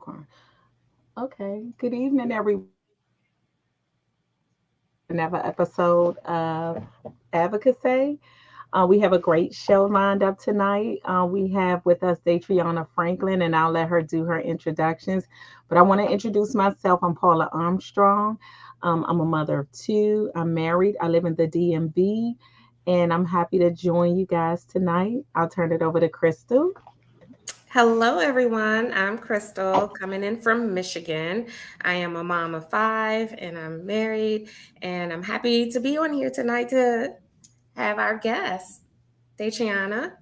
Popcorn. Okay. Good evening, everyone. Another episode of Advocacy. We have a great show lined up tonight. We have with us Datriana Franklin, and I'll let her do her introductions. But I want to introduce myself. I'm Paula Armstrong. I'm a mother of two. I'm married. I live in the DMV, and I'm happy to join you guys tonight. I'll turn it over to Crystal. Hello, everyone. I'm Crystal, coming in from Michigan. I am a mom of five and I'm married, and I'm happy to be on here tonight to have our guest, Daciana.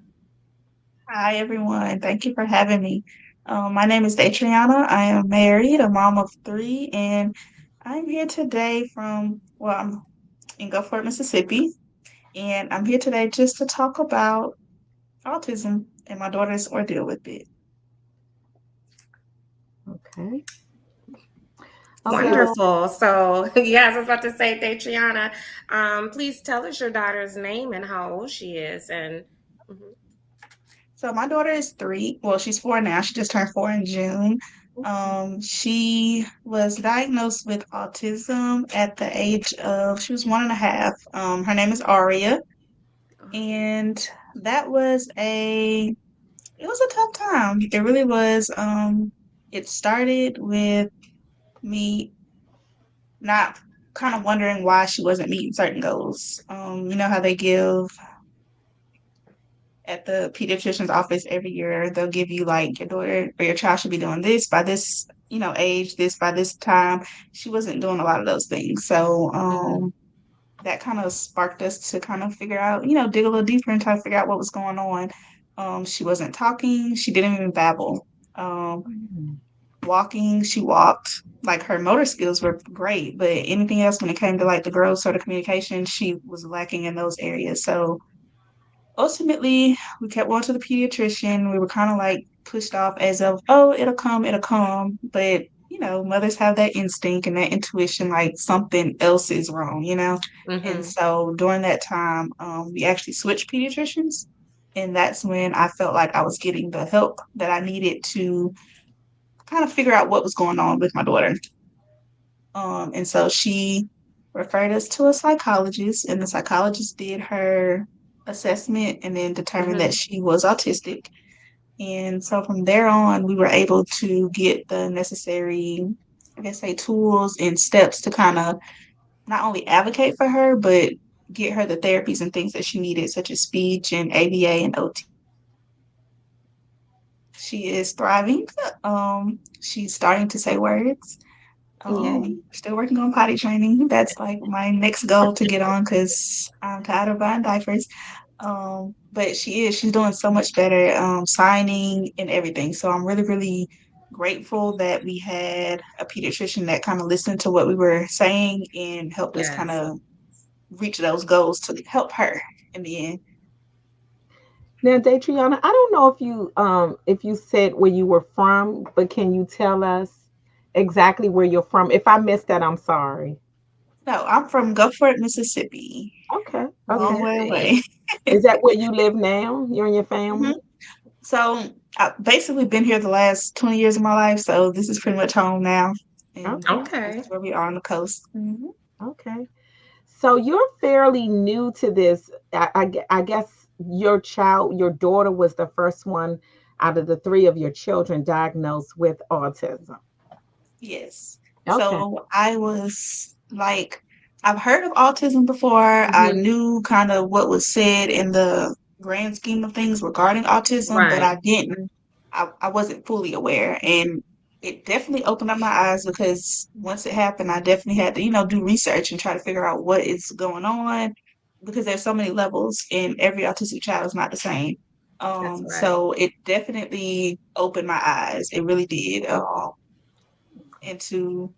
Hi, everyone. Thank you for having me. My name is Adriana. I am married, a mom of three, and I'm here today I'm in Gulfport, Mississippi, and I'm here today just to talk about autism and my daughter's ordeal with it. Okay. Okay. So, Well, Wonderful. So, yes, I was about to say, Daciana, please tell us your daughter's name and how old she is. And mhm, so my daughter is three. Well, she's four now. She just turned four in June. She was diagnosed with autism at the age of, she was 1.5. Her name is Aria. And that was it was a tough time. It really was. It started with me not kind of wondering why she wasn't meeting certain goals. You know how they give at the pediatrician's office every year, they'll give you like your daughter or your child should be doing this by this, age, this by this time. She wasn't doing a lot of those things. So mhm, that kind of sparked us to kind of figure out, dig a little deeper and try to figure out what was going on. She wasn't talking. She didn't even babble. Um, mm, Walking, she walked. Like her motor skills were great, but anything else when it came to like the girls sort of communication, she was lacking in those areas. So ultimately, we kept going to the pediatrician. We were kind of like pushed off as of, oh, it'll come, it'll come. But mothers have that instinct and that intuition, like something else is wrong. And mhm. so during that time, we actually switched pediatricians. And that's when I felt like I was getting the help that I needed to kind of figure out what was going on with my daughter. And so she referred us to a psychologist, and the psychologist did her assessment and then determined that Mhm. she was autistic. And so from there on, we were able to get the necessary, I guess, say tools and steps to kind of not only advocate for her, but get her the therapies and things that she needed, such as speech and ABA and OT. She is thriving. She's starting to say words. Yay. Still working on potty training. That's like my next goal to get on because I'm tired of buying diapers. But she's doing so much better, signing and everything. So I'm really, really grateful that we had a pediatrician that kind of listened to what we were saying and helped us kind Yes. of reach those goals to help her in the end. now, Datriana, I don't know if you said where you were from, but can you tell us exactly where you're from? If I missed that, I'm sorry. No, I'm from Gulfport, Mississippi. Okay, Long okay. way away. Yay. Is that where you live now? You and your Mhm. family? So I've basically been here the last 20 years of my life, so this is pretty much home now. And Okay, this Okay. is where we are on the coast. okay. So you're fairly new to this. I guess your daughter was the first one out of the three of your children diagnosed with autism. Yes. Okay. So I was like, I've heard of autism before. I Mhm. knew kind of what was said in the grand scheme of things regarding autism, but Right. I didn't, I wasn't fully aware. And it definitely opened up my eyes because once it happened, I definitely had to, do research and try to figure out what is going on because there's so many levels and every autistic child is not the same. That's right. So it definitely opened my eyes. It really did. Into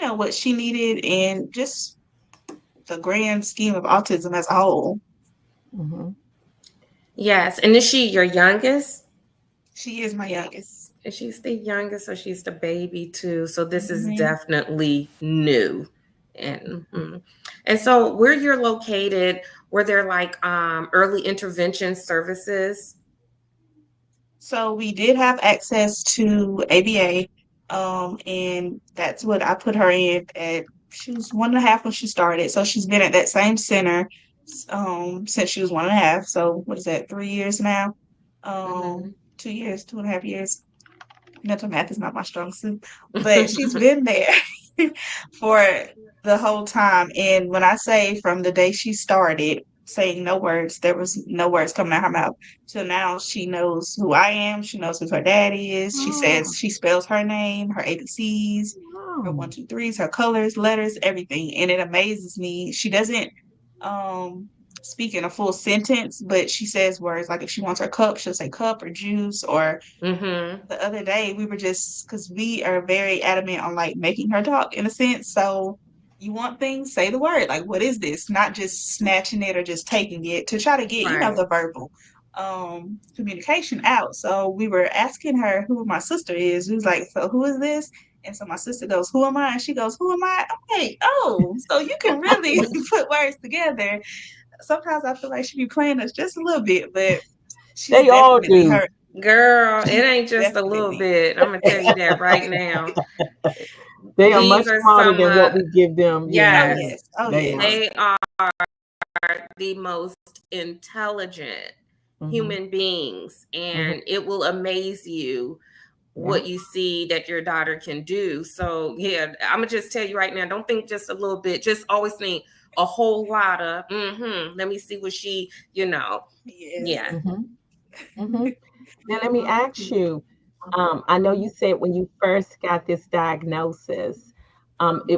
what she needed and just the grand scheme of autism as a whole. Hmm. Yes. And is she your youngest? She is my youngest. And she's the youngest, so she's the baby too. So this is Hmm. definitely new. And mhm. And so where you're located, were there like early intervention services? So we did have access to ABA. And that's what I put her in at. She was 1.5 when she started, so she's been at that same center since she was 1.5. So what is that, 3 years now? Mm-hmm. 2 years, 2.5 years. Mental math is not my strong suit, but she's been there for the whole time. And when I say from the day she started saying no words, there was no words coming out her mouth. So now she knows who I am. She knows who her daddy is. She says Oh, she spells her name, her ABCs, her wow. 1, 2, 3s, her colors, letters, everything. And it amazes me. She doesn't um speak in a full sentence, but she says words like if she wants her cup, she'll say cup or juice. Or Mm-hmm. the other day we were just, because we are very adamant on like making her talk in a sense. So you want things, say the word. Like, what is this? Not just snatching it or just taking it, to try to get, Right. the verbal communication out. So we were asking her who my sister is. We was like, so who is this? And so my sister goes, who am I? And she goes, who am I? I'm like, oh, so you can really put words together. Sometimes I feel like she be playing us just a little bit, but she's They all definitely do. her. Girl, it She's ain't just a little definitely. bit. I'm gonna tell you that right now. They are These much are smarter some than what we give them, you Oh know. yes, yes. Oh They yes. are. they are the most intelligent Hmm. human beings, Hmm. and it will amaze you Yeah. what you see that your daughter can do. So yeah, I'm gonna just tell you right now, don't think just a little bit, just always think a whole lot of let me see what she, Yes. yeah. Hmm. Hmm. Now, let me ask you. I know you said when you first got this diagnosis,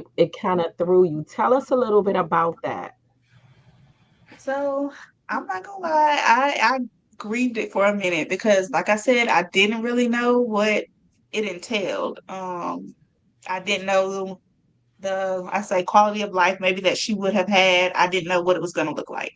it kind of threw you. Tell us a little bit about that. So I'm not gonna lie, I grieved it for a minute because, like I said, I didn't really know what it entailed. I didn't know the, I say, quality of life maybe that she would have had. I didn't know what it was gonna look like.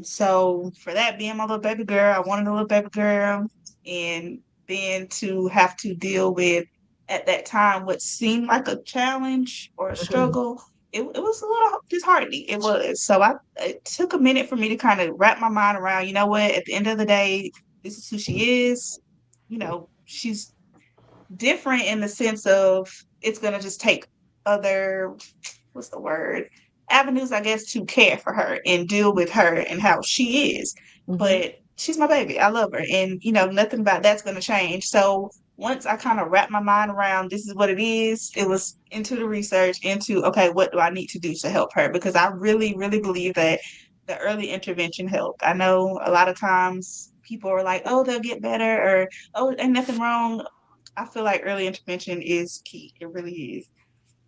So for that being my little baby girl, I wanted a little baby girl, and then to have to deal with at that time what seemed like a challenge or a Hmm. struggle. It was a little disheartening. It was. So it took a minute for me to kind of wrap my mind around, you know what, at the end of the day, this is who she is. She's different in the sense of it's gonna just take other, what's the word, avenues, I guess, to care for her and deal with her and how she is. Hmm. But she's my baby. I love her, and nothing about that's gonna change. So once I kind of wrapped my mind around this is what it is, it was into the research into, okay, what do I need to do to help her? Because I really, really believe that the early intervention helped. I know a lot of times people are like, oh, they'll get better, or oh, ain't nothing wrong. I feel like early intervention is key. It really is.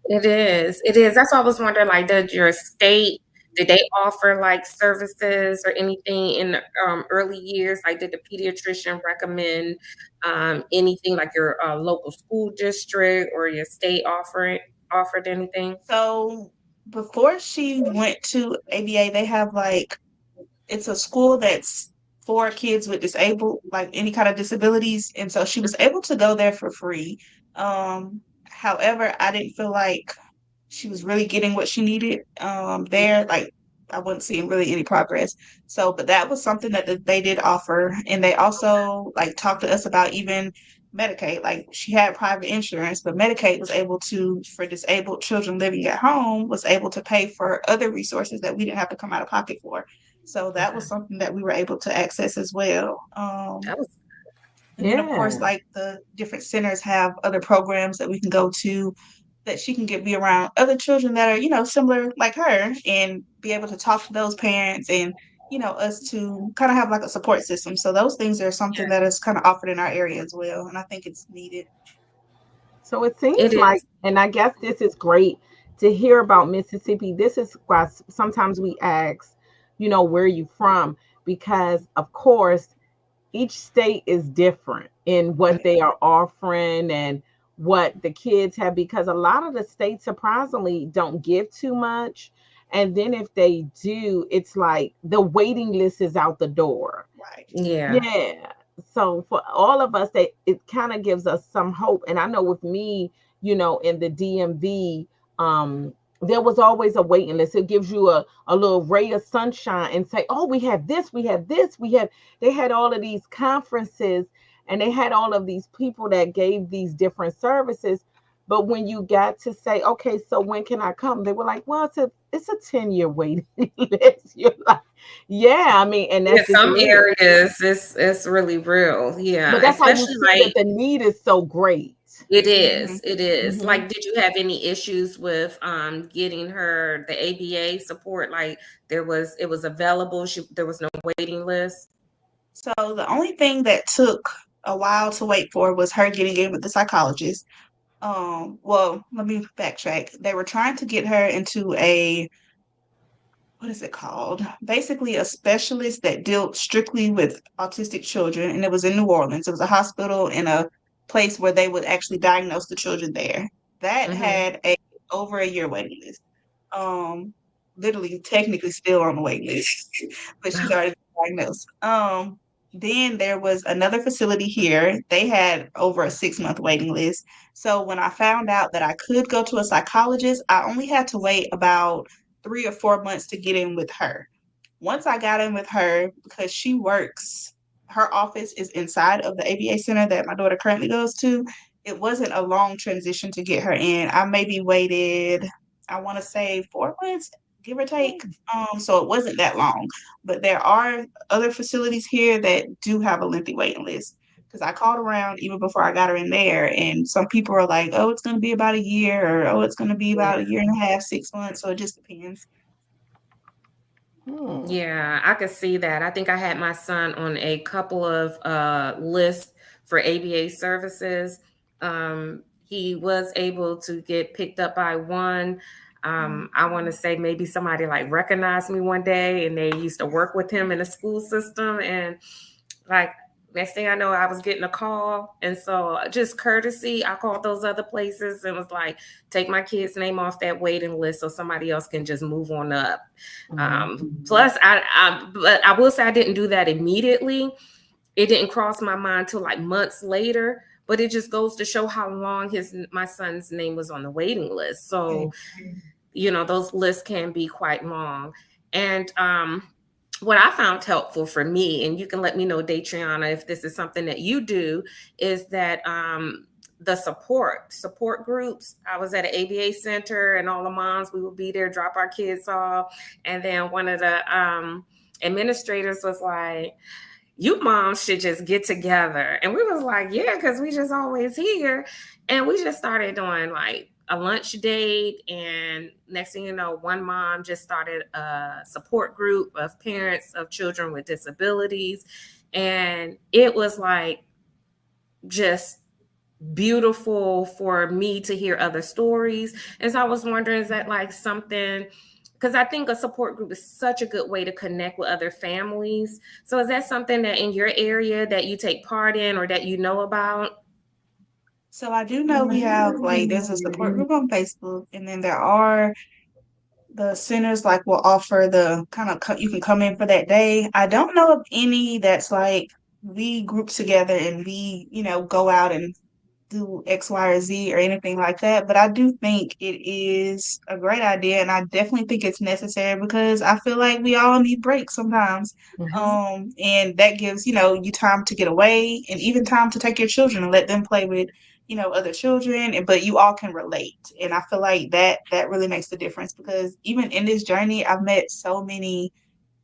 It is. It is. That's why I was wondering, like, did they offer like services or anything in the early years? Like, did the pediatrician recommend anything, like your local school district or your state offered anything? So before she went to ABA, they have like, it's a school that's for kids with disabled, like any kind of disabilities, and so she was able to go there for free. However, I didn't feel like she was really getting what she needed there. Like, I wasn't seeing really any progress. So, but that was something that they did offer, and they also like talked to us about even Medicaid. Like, she had private insurance, but Medicaid was able to, for disabled children living at home, was able to pay for other resources that we didn't have to come out of pocket for. So that was Okay, something that we were able to access as well. that was And then, of course, Yeah. like the different centers have other programs that we can go to, that she can be around other children that are, similar like her, and be able to talk to those parents, and, us to kind of have like a support system. So those things are something that is kind of offered in our area as well. And I think it's needed. So it it seems like, is. and I guess this is great to hear about Mississippi. This is why sometimes we ask, where you from? Because, of course, each state is different in what Right. they are offering and what the kids have, because a lot of the states surprisingly don't give too much. And then if they do, it's like the waiting list is out the door. Right. Yeah, Yeah. So for all of us, that it kind of gives us some hope. And I know with me, in the DMV, there was always a waiting list. It gives you a little ray of sunshine and say, oh, we have this, we have this, we have, they had all of these conferences. and they had all of these people that gave these different services. But when you got to say, okay, so when can I come? They were like, well, it's a 10-year waiting list. You're like, yeah, I mean, and Yeah, that's just some real. areas it's really real. But Yeah, that's how you especially see that like the need is so great. it Hmm. is. It is. Hmm. Like, did you have any issues with getting her the ABA support? Like it was available. There was no waiting list. So the only thing that took a while to wait for was her getting in with the psychologist. Well, let me backtrack. They were trying to get her into a, what is it called? Basically, a specialist that dealt strictly with autistic children, and it was in New Orleans. It was a hospital in a place where they would actually diagnose the children there. That Hmm. had a over a year waiting list. Um, Literally, technically, still on the wait list, but she's already been diagnosed. Then there was another facility here. They had over a 6 month waiting list. So when I found out that I could go to a psychologist, I only had to wait about 3 or 4 months to get in with her. Once I got in with her, because she works, her office is inside of the ABA center that my daughter currently goes to. It wasn't a long transition to get her in. I maybe waited, I want to say 4 months, give or take. So it wasn't that long. But there are other facilities here that do have a lengthy waiting list. Because I called around even before I got her in there, and some people are like, "Oh, it's going to be about a year," or "Oh, it's going to be Yeah. about a year and a half, 6 months." So it just depends. Hmm. Yeah, I could see that. I think I had my son on a couple of lists for ABA services. He was able to get picked up by one. I want to say maybe somebody like recognized me one day and they used to work with him in the school system. And like next thing I know, I was getting a call. And so just courtesy, I called those other places and was like, take my kid's name off that waiting list so somebody else can just move on up. Hmm. Plus, but I will say I didn't do that immediately. It didn't cross my mind till like months later. But it just goes to show how long my son's name was on the waiting list. So, those lists can be quite long. And what I found helpful for me, and you can let me know, Datriana, if this is something that you do, is that the support groups. I was at an ABA center, and all the moms, we would be there, drop our kids off, and then one of the administrators was like, "You moms should just get together," and we was like, "Yeah," because we just always here, and we just started doing like a lunch date, and next thing you know, one mom just started a support group of parents of children with disabilities, and it was like just beautiful for me to hear other stories. And so I was wondering, is that like something, because I think a support group is such a good way to connect with other families. So is that something that in your area that you take part in or that you know about? So I do know we have like there's a support group on Facebook, and then there are the centers like will offer the kind of you can come in for that day. I don't know of any that's like we group together and we go out and do X, Y, or Z or anything like that. But I do think it is a great idea, and I definitely think it's necessary because I feel like we all need breaks sometimes. Hmm. And that gives you time to get away, and even time to take your children and let them play with other children. But you all can relate, and I feel like that really makes the difference because even in this journey, I've met so many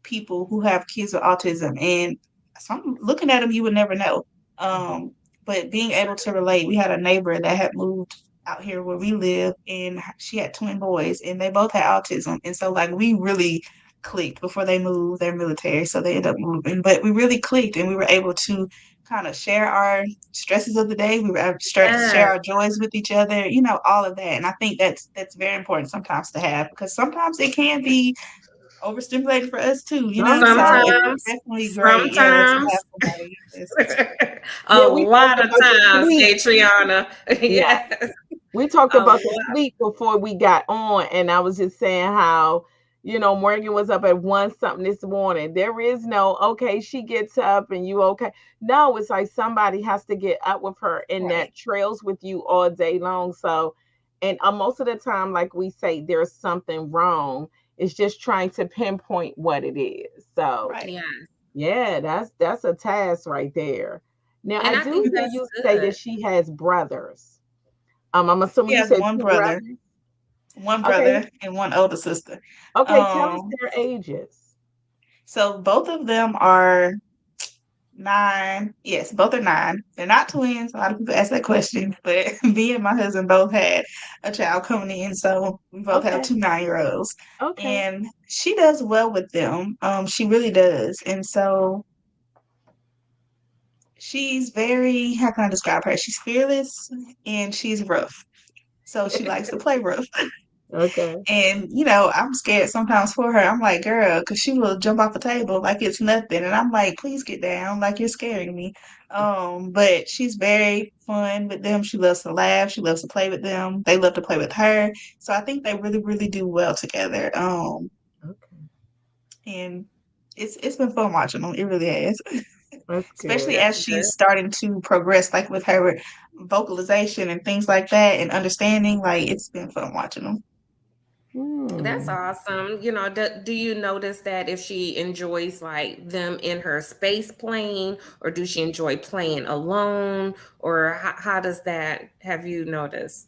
people who have kids with autism, and some looking at them, you would never know. Um, but being able to relate, we had a neighbor that had moved out here where we live, and she had twin boys, and they both had autism, and so like we really clicked before they moved. They're military, so they ended up moving, but we really clicked, and we were able to kind of share our stresses of the day. We were able to share Yes. our joys with each other, all of that. And I think that's very important sometimes to have because sometimes it can be overstimulated for us too. So Sometimes. it's Sometimes, definitely great, yeah, to have sometimes, somebody. Yes. a Yeah, we talked lot of about the times, sleep. Adriana. Yeah. Yes, We talked a about the lot. sleep before we got on, and I was just saying how, Morgan was up at one something this morning. There is no, okay, she gets up and you okay. No, it's like somebody has to get up with her, and Right. that trails with you all day long. So, and most of the time, like we say, there's something wrong. It's just trying to pinpoint what it is. So, Right. Yeah. yeah, that's a task right there. Now, I And I do think hear that's you say good. that she has brothers. I'm She assuming you has said one two brother, brothers. one Okay. brother, and one older sister. Okay. Tell us Um, their ages. so both of them are 9. Yes, both are 9. They're not twins. A lot of people ask that question, but me and my husband both had a child coming in, so we both have Okay. two 9-year-olds. Okay. And she does well with them. She really does. And so she's very, how can I describe her? She's fearless and she's rough. So she likes to play rough. Okay. And, I'm scared sometimes for her. I'm like, girl, because she will jump off the table like it's nothing. And I'm like, please get down, like you're scaring me. But she's very fun with them. She loves to laugh. She loves to play with them. They love to play with her. So I think they really, really do well together. Okay. And it's been fun watching them. It really has. That's Especially good. That's as good. she's starting to progress, like with her vocalization and things like that, and understanding. Like it's been fun watching them. That's Hmm. awesome. Do you notice that if she enjoys like them in her space playing, or do she enjoy playing alone, or how does that have you noticed?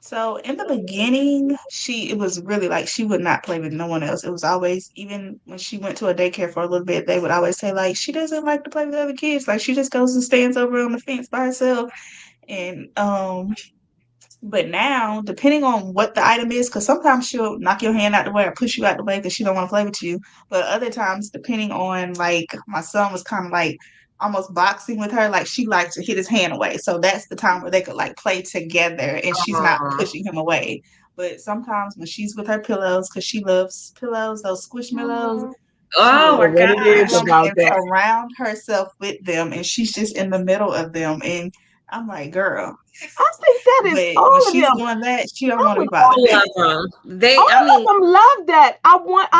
So in the beginning, it was really like she would not play with no one else. It was always, even when she went to a daycare for a little bit, they would always say like she doesn't like to play with other kids. Like she just goes and stands over on the fence by herself. And but now, depending on what the item is, because sometimes she'll knock your hand out the way or push you out the way because she don't want to play with you. But other times, depending on like my son was kind of like almost boxing with her, like she likes to hit his hand away. So that's the time where they could like play together and she's not Aw. pushing him away. But sometimes when she's with her pillows, because she loves pillows, those squishmallows, Aw. she Oh I don't will know my what it grab is gosh. them about and that. surround herself with them, and she's just in the middle of them. And I'm like, girl. I think that is But when all of she's them. doing that, she don't I want to would be bothered. All of them. All I mean, of them love that. I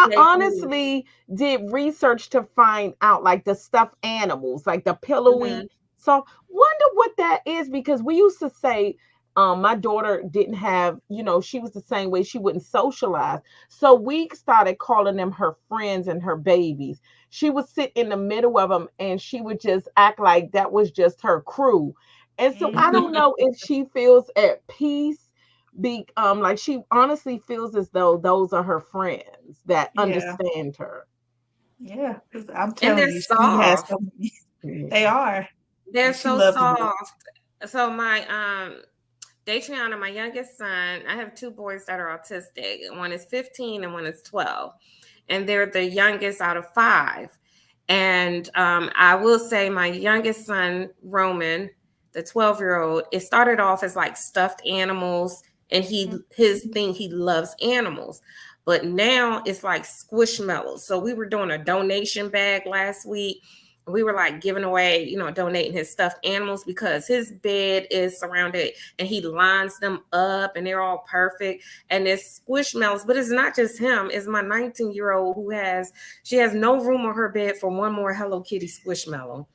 they do. honestly did research to find out like the stuffed animals, like the Mhm. pillowy. So wonder what that is because we used to say my daughter didn't have, she was the same way she wouldn't socialize. So we started calling them her friends and her babies. She would sit in the middle of them and she would just act like that was just her crew. And so I Hmm. don't know if she feels at peace like she honestly feels as though those are her friends that Yeah, understand her. yeah. 'Cause I'm And telling they're you, she has soft. so many. They Yeah. are, They're and she so loves to do it. soft. So my Datriana, my youngest son, I have two boys that are autistic. One is 15 and one is 12. And they're the youngest out of five. And I will say my youngest son, Roman, the 12-year-old, it started off as like stuffed animals, and his thing, he loves animals. But now it's like squishmallows. So we were doing a donation bag last week. We were like giving away, donating his stuffed animals because his bed is surrounded and he lines them up and they're all perfect. And it's squishmallows, but it's not just him. It's my 19-year-old she has no room on her bed for one more Hello Kitty squishmallow.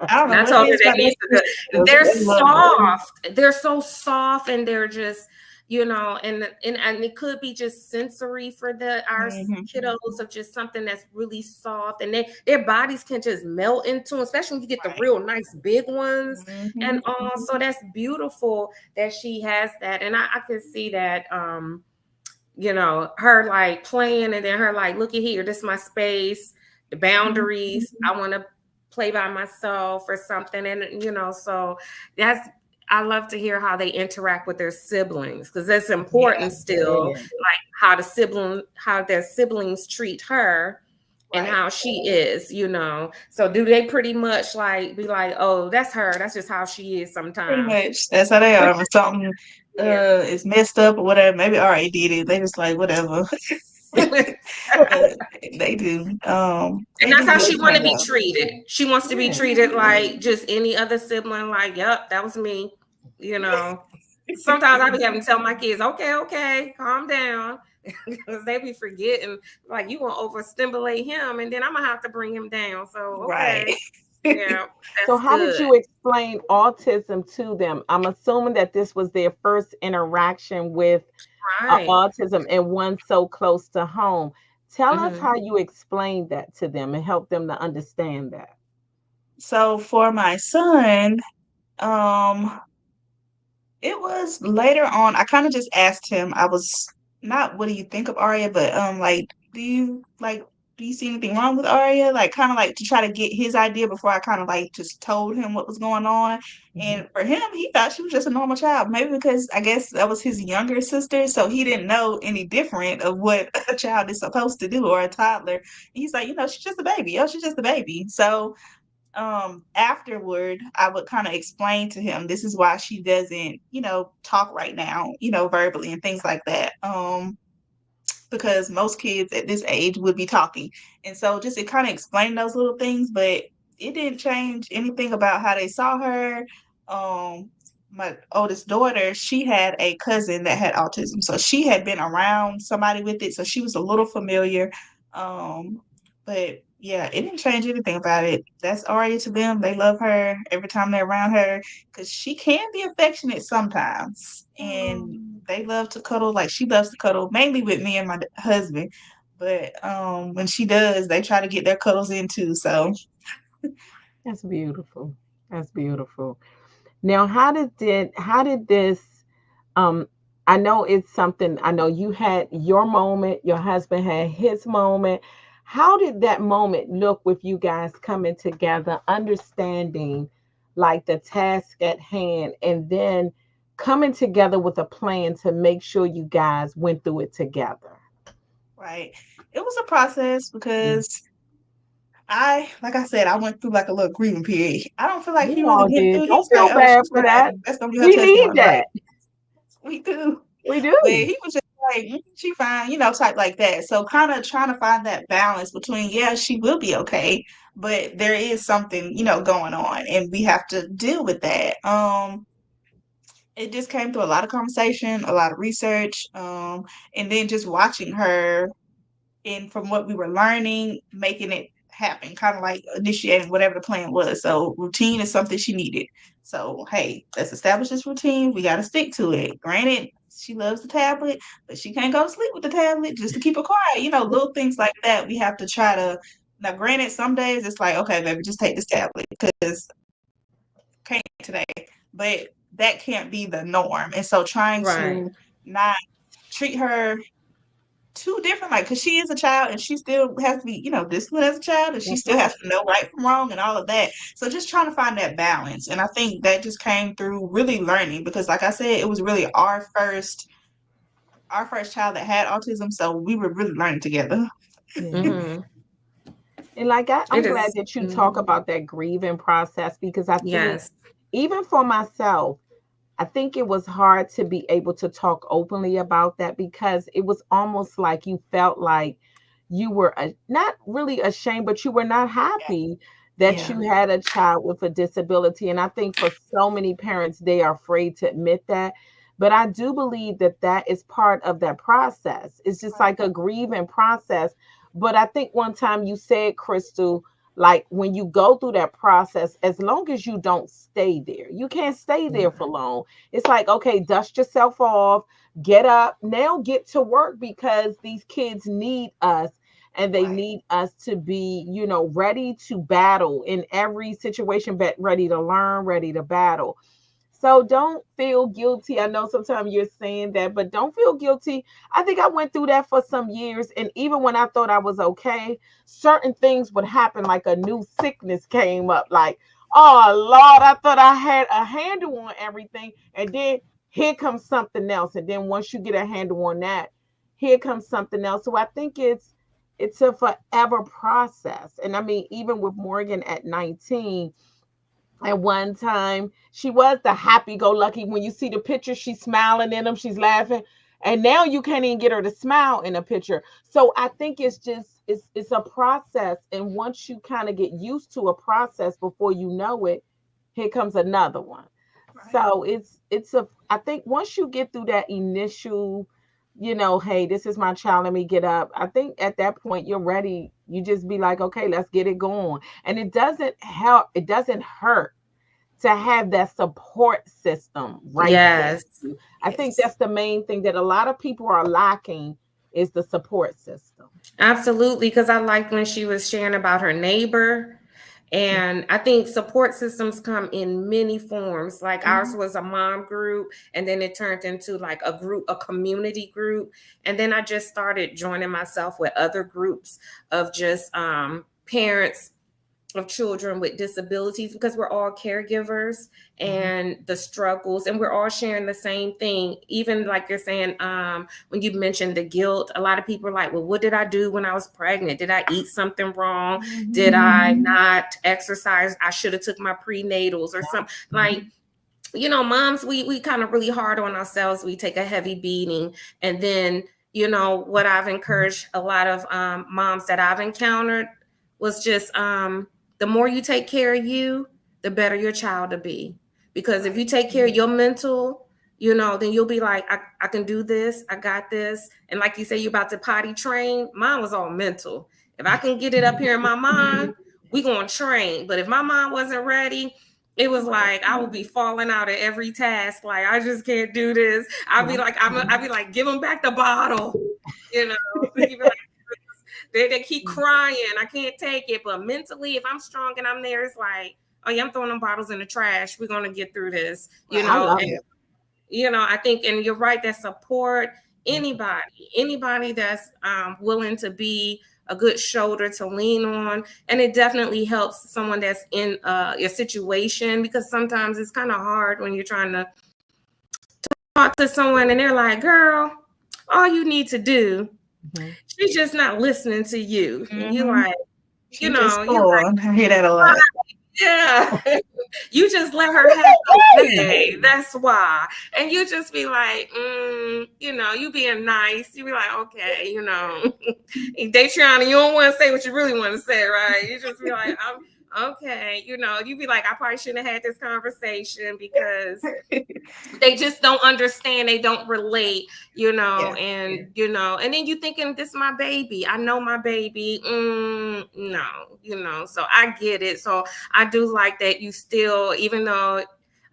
I don't And know I what it told her is they about need those to go. Christmas. They're They love them. soft. They're so soft, and they're just, and it could be just sensory for our Hmm. kiddos of just something that's really soft, and their bodies can just melt into 'em, especially when you get the Right. real nice big ones. Hmm. And so that's beautiful that she has that, and I can see that. Her like playing and then her like, look at here, this is my space, the boundaries. I want to play by myself or something. And so that's I love to hear how they interact with their siblings because it's Yeah. important still, Yeah. like how their siblings treat her and Right. how she is. So do they pretty much like be like, oh, that's her, that's just how she is Pretty sometimes? much. That's how they are. When something Yeah. is messed up or whatever, maybe already did it. They just like whatever. But they do. And They that's do how good she with want me to be though. treated. She wants to be Yeah. treated like just any other sibling. Like, yep, that was me. You know. Sometimes I be having to tell my kids, okay, okay, calm down, because they be forgetting. Like, you want to overstimulate him, and then I'm gonna have to bring him down. So, Right. okay, yeah, So that's how did good. you explain autism to them? I'm assuming that this was their first interaction with Right. autism and one so close to home. Tell us Hmm. how you explained that to them and help them to understand that. So for my son, um, it was later on. I kind of just asked him. I was not, what do you think of Arya, but like, do you see anything wrong with Arya? Like, kind of like to try to get his idea before I kind of like just told him what was going on. Mhm. And for him, he thought she was just a normal child. Maybe because I guess that was his younger sister, so he didn't know any different of what a child is supposed to do or a toddler. He's like, she's just a baby. Oh, she's just a baby. So afterward I would kind of explain to him this is why she doesn't talk right now, verbally and things like that, because most kids at this age would be talking. And so just it kind of explained those little things, but it didn't change anything about how they saw her. Um, my oldest daughter, she had a cousin that had autism. So she had been around somebody with it. So she was a little familiar. Um, but yeah, it didn't change anything about it. That's Aria to them. They love her every time they're around her because she can be affectionate sometimes. And Oh, they love to cuddle. Like she loves to cuddle mainly with me and my husband. But when she does, they try to get their cuddles in too. So that's beautiful. That's beautiful. Now, how did this um I know it's something, I know you had your moment, your husband had his moment. How did that moment look with you guys coming together, understanding like the task at hand, and then coming together with a plan to make sure you guys went through it together? right, it was a process Yeah. because like I said, I went through like a little grieving period. I don't feel like We he really all went did. through. Don't He's like, feel oh, bad she's for fine. that. That's gonna be her We need testimony, right? that. We do. We But do. he was just like, she fine, type like that. So kind of trying to find that balance between, yeah, she will be okay, but there is something, going on, and we have to deal with that. It just came through a lot of conversation, a lot of research, and then just watching her and from what we were learning, making it happen, kind of like initiating whatever the plan was. So routine is something she needed. So hey, let's establish this routine. We got to stick to it. Granted, she loves the tablet, but she can't go to sleep with the tablet just to keep her quiet. Little things like that. We have to try to. Now, granted, some days it's like, okay, baby, just take this tablet because can't today, but that can't be the norm. And so trying Right. to not treat her too different, like, because she is a child and she still has to be, disciplined as a child, and she That's still right. has to know right from wrong and all of that. So just trying to find that balance. And I think that just came through really learning because like I said, it was really our first child that had autism. So we were really learning together. Yeah. Mm-hmm. And like I'm It glad is. that you talk Mhm. about that grieving process, because I think Yes. even for myself, I think it was hard to be able to talk openly about that, because it was almost like you felt like you were not really ashamed, but you were not Yeah. happy that Yeah. you had a child with a disability. And I think for so many parents, they are afraid to admit that. But I do believe that that is part of that process. It's just Right. like a grieving process. But I think one time you said, Crystal, like when you go through that process, as long as you don't stay there, you can't stay there for long. It's like, okay, dust yourself off, get up, now get to work, because these kids need us, and they Right. need us to be, ready to battle in every situation, but ready to learn, ready to battle. So don't feel guilty. I know sometimes you're saying that, but don't feel guilty. I think I went through that for some years. And even when I thought I was okay, certain things would happen, like a new sickness came up. Like, oh, Lord, I thought I had a handle on everything. And then here comes something else. And then once you get a handle on that, here comes something else. So I think it's a forever process. And I mean, even with Morgan at 19, at one time she was the happy-go-lucky. When you see the picture, she's smiling in them, she's laughing. And now you can't even get her to smile in a picture. So I think it's just it's a process. And once you kind of get used to a process, before you know it, here comes another one. Right. So it's a I think once you get through that initial, hey, this is my child, let me get up, I think at that point you're ready. You just be like, okay, let's get it going. And it doesn't help, it doesn't hurt to have that support system right there Yes. with you. I think Yes. that's the main thing that a lot of people are lacking, is the support system. Absolutely. Because I liked when she was sharing about her neighbor. And I think support systems come in many forms. Like ours Mhm. was a mom group, and then it turned into like a group, a community group. And then I just started joining myself with other groups of just parents of children with disabilities, because we're all caregivers, Mhm. and the struggles, and we're all sharing the same thing. Even like you're saying, when you mentioned the guilt, a lot of people are like, well, what did I do when I was pregnant? Did I eat something wrong? Did Mhm. I not exercise? I should have took my prenatals or something. Like, moms, we kind of really hard on ourselves. We take a heavy beating. And then, what I've encouraged a lot of moms that I've encountered was just, the more you take care of you, the better your child will be. Because if you Right. take care of your mental, then you'll be like, I can do this. I got this. And like you say, you're about to potty train. Mine was all mental. If I can get it up here in my mind, we going to train. But if my mind wasn't ready, it was Right. like I would be falling out at every task. Like, I just can't do this. I'd be like, give them back the bottle. You know, you be like, they keep crying. I can't take it. But mentally, if I'm strong and I'm there, it's like, oh yeah, I'm throwing them bottles in the trash. We're gonna get through this. I Right. love Yeah. it. I think, and you're right, that support anybody that's willing to be a good shoulder to lean on. And it definitely helps someone that's in your situation, because sometimes it's kind of hard when you're trying to talk to someone and they're like, girl, all you need to do, Mhm. she's just not listening to you. And you're Hmm. like, She just you're like, spoiled. I hear that a lot. yeah. You just let her have her way. That's why. And you just be like, you being nice. You be like, okay, Datriana, you don't want to say what you really want to say, right? You just be like, okay, you be like, I probably shouldn't have had this conversation because they just don't understand, they don't relate, Yeah. and then you thinking, this is my baby, I know my baby. No, so I get it. So I do like that you still, even though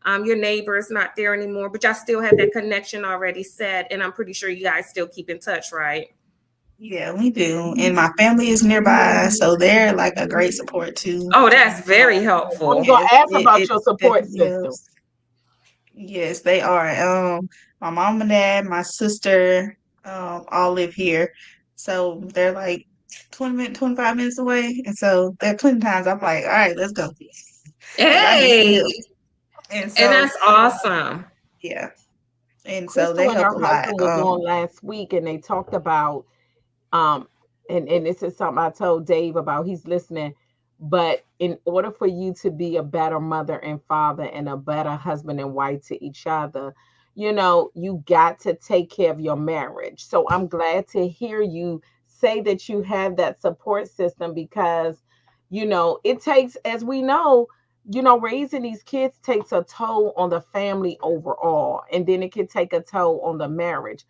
your neighbor is not there anymore, but y'all still have that connection already set, and I'm pretty sure you guys still keep in touch, right? Yeah, we do. And my family is nearby, so they're like a great support too. Oh, that's very I was helpful. gonna Yes, ask it, about it your support definitely system. helps. Yes, they are. My mom and dad, my sister, all live here. So they're like 25 minutes away. And so there are plenty of times I'm like, all right, let's go. Because I need some Hey, help. And and so, that's awesome. yeah. And so they Crystal and help her a lot. husband was on last week, and they talked about um and this is something I told Dave about. He's listening. But in order for you to be a better mother and father and a better husband and wife to each other, you got to take care of your marriage. So I'm glad to hear you say that you have that support system, because it takes, as we know, raising these kids takes a toll on the family overall, and then it can take a toll on the marriage.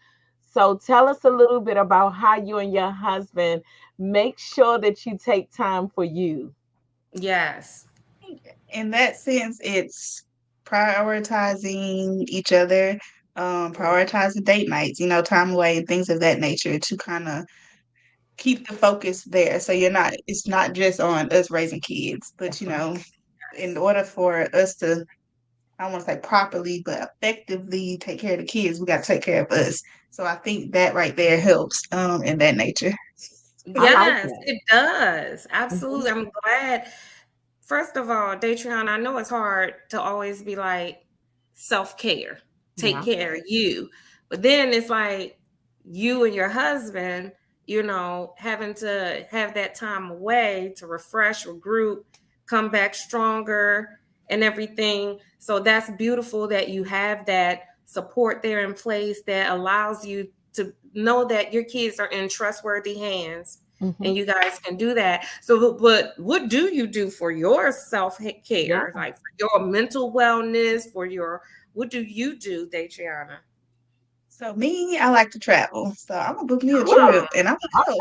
So tell us a little bit about how you and your husband make sure that you take time for you. Yes. In that sense, it's prioritizing each other, prioritizing date nights, time away and things of that nature to kind of keep the focus there. So it's not just on us raising kids, but in order for us to, I don't want to say properly, but effectively take care of the kids, we got to take care of us. So I think that right there helps in that nature. I like Yes, that. it does. Mhm. Absolutely. I'm glad. First of all, Datrion, I know it's hard to always be like self-care, take Yeah. care of you. But then it's like you and your husband, having to have that time away to refresh, regroup, come back stronger and everything. So that's beautiful that you have that support there in place that allows you to know that your kids are in trustworthy hands, Hmm. and you guys can do that. So, but what do you do for your self Yeah. care, like for your mental wellness, what do you do, Datriana? So me, I like to travel. So I'm gonna book me a Oh, trip and I'm gonna go.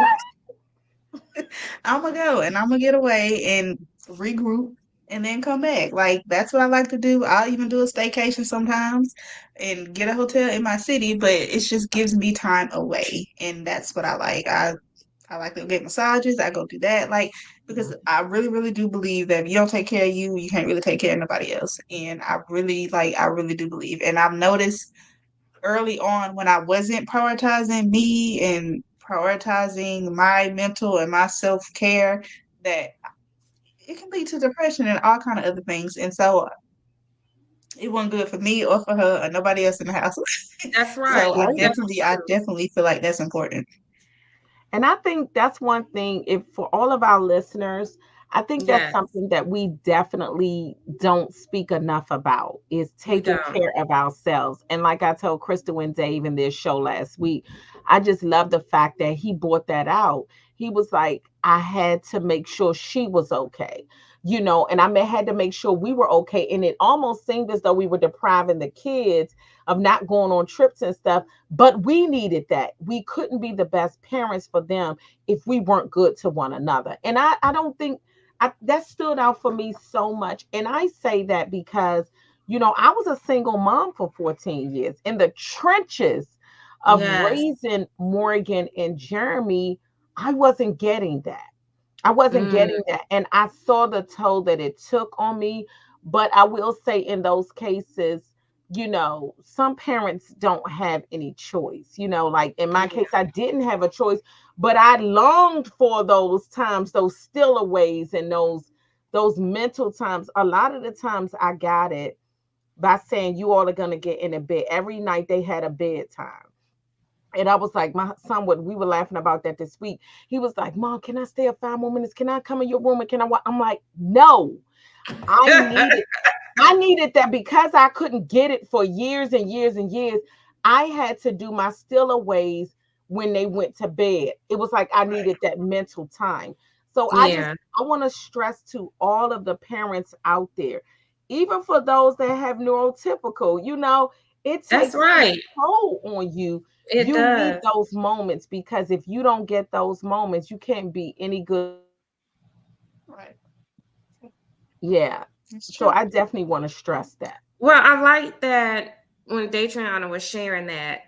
Okay. I'm gonna go and I'm gonna get away and regroup and then come back. Like that's what I like to do. I'll even do a staycation sometimes and get a hotel in my city, but it just gives me time away, and that's what I like. I like to get massages. I go do that. Like because I really, really do believe that if you don't take care of you, you can't really take care of nobody else. And I really do believe. And I've noticed early on when I wasn't prioritizing me and prioritizing my mental and my self care that it can lead to depression and all kind of other things. And so it wasn't good for me or for her or nobody else in the house. That's So right. Right. That's I true. definitely feel like that's important. And I think that's one thing, if for all of our listeners, I think that's Yes, something that we definitely don't speak enough about is we taking don't. care of ourselves. And like I told Crystal and Dave in their show last week, I just love the fact that he brought that out. He was like, I had to make sure she was okay, and had to make sure we were okay. And it almost seemed as though we were depriving the kids of not going on trips and stuff, but we needed that. We couldn't be the best parents for them if we weren't good to one another. And I don't think that stood out for me so much. And I say that because, I was a single mom for 14 years in the trenches of Yes. raising Morgan and Jeremy. I wasn't getting that. I wasn't Mm, getting that. And I saw the toll that it took on me. But I will say, in those cases, some parents don't have any choice. Like in my yeah. case, I didn't have a choice, but I longed for those times, those stillaways and those mental times. A lot of the times I got it by saying, you all are gonna get in a bed. Every night they had a bedtime. And I was like, my son would, we were laughing about that this week. He was like, Mom, can I stay up 5 more minutes? Can I come in your room and can I watch? I'm like, no, I needed I needed that because I couldn't get it for years and years and years. I had to do my stillaways when they went to bed. It was like I Right. needed that mental time. So Yeah, I want to stress to all of the parents out there, even for those that have neurotypical, it that's takes a right. toll on you. It You need does. those moments because if you don't get those moments, you can't be any good to your child. Right. Yeah. It's So true. I definitely want to stress that. Well, I like that when Datriana was sharing that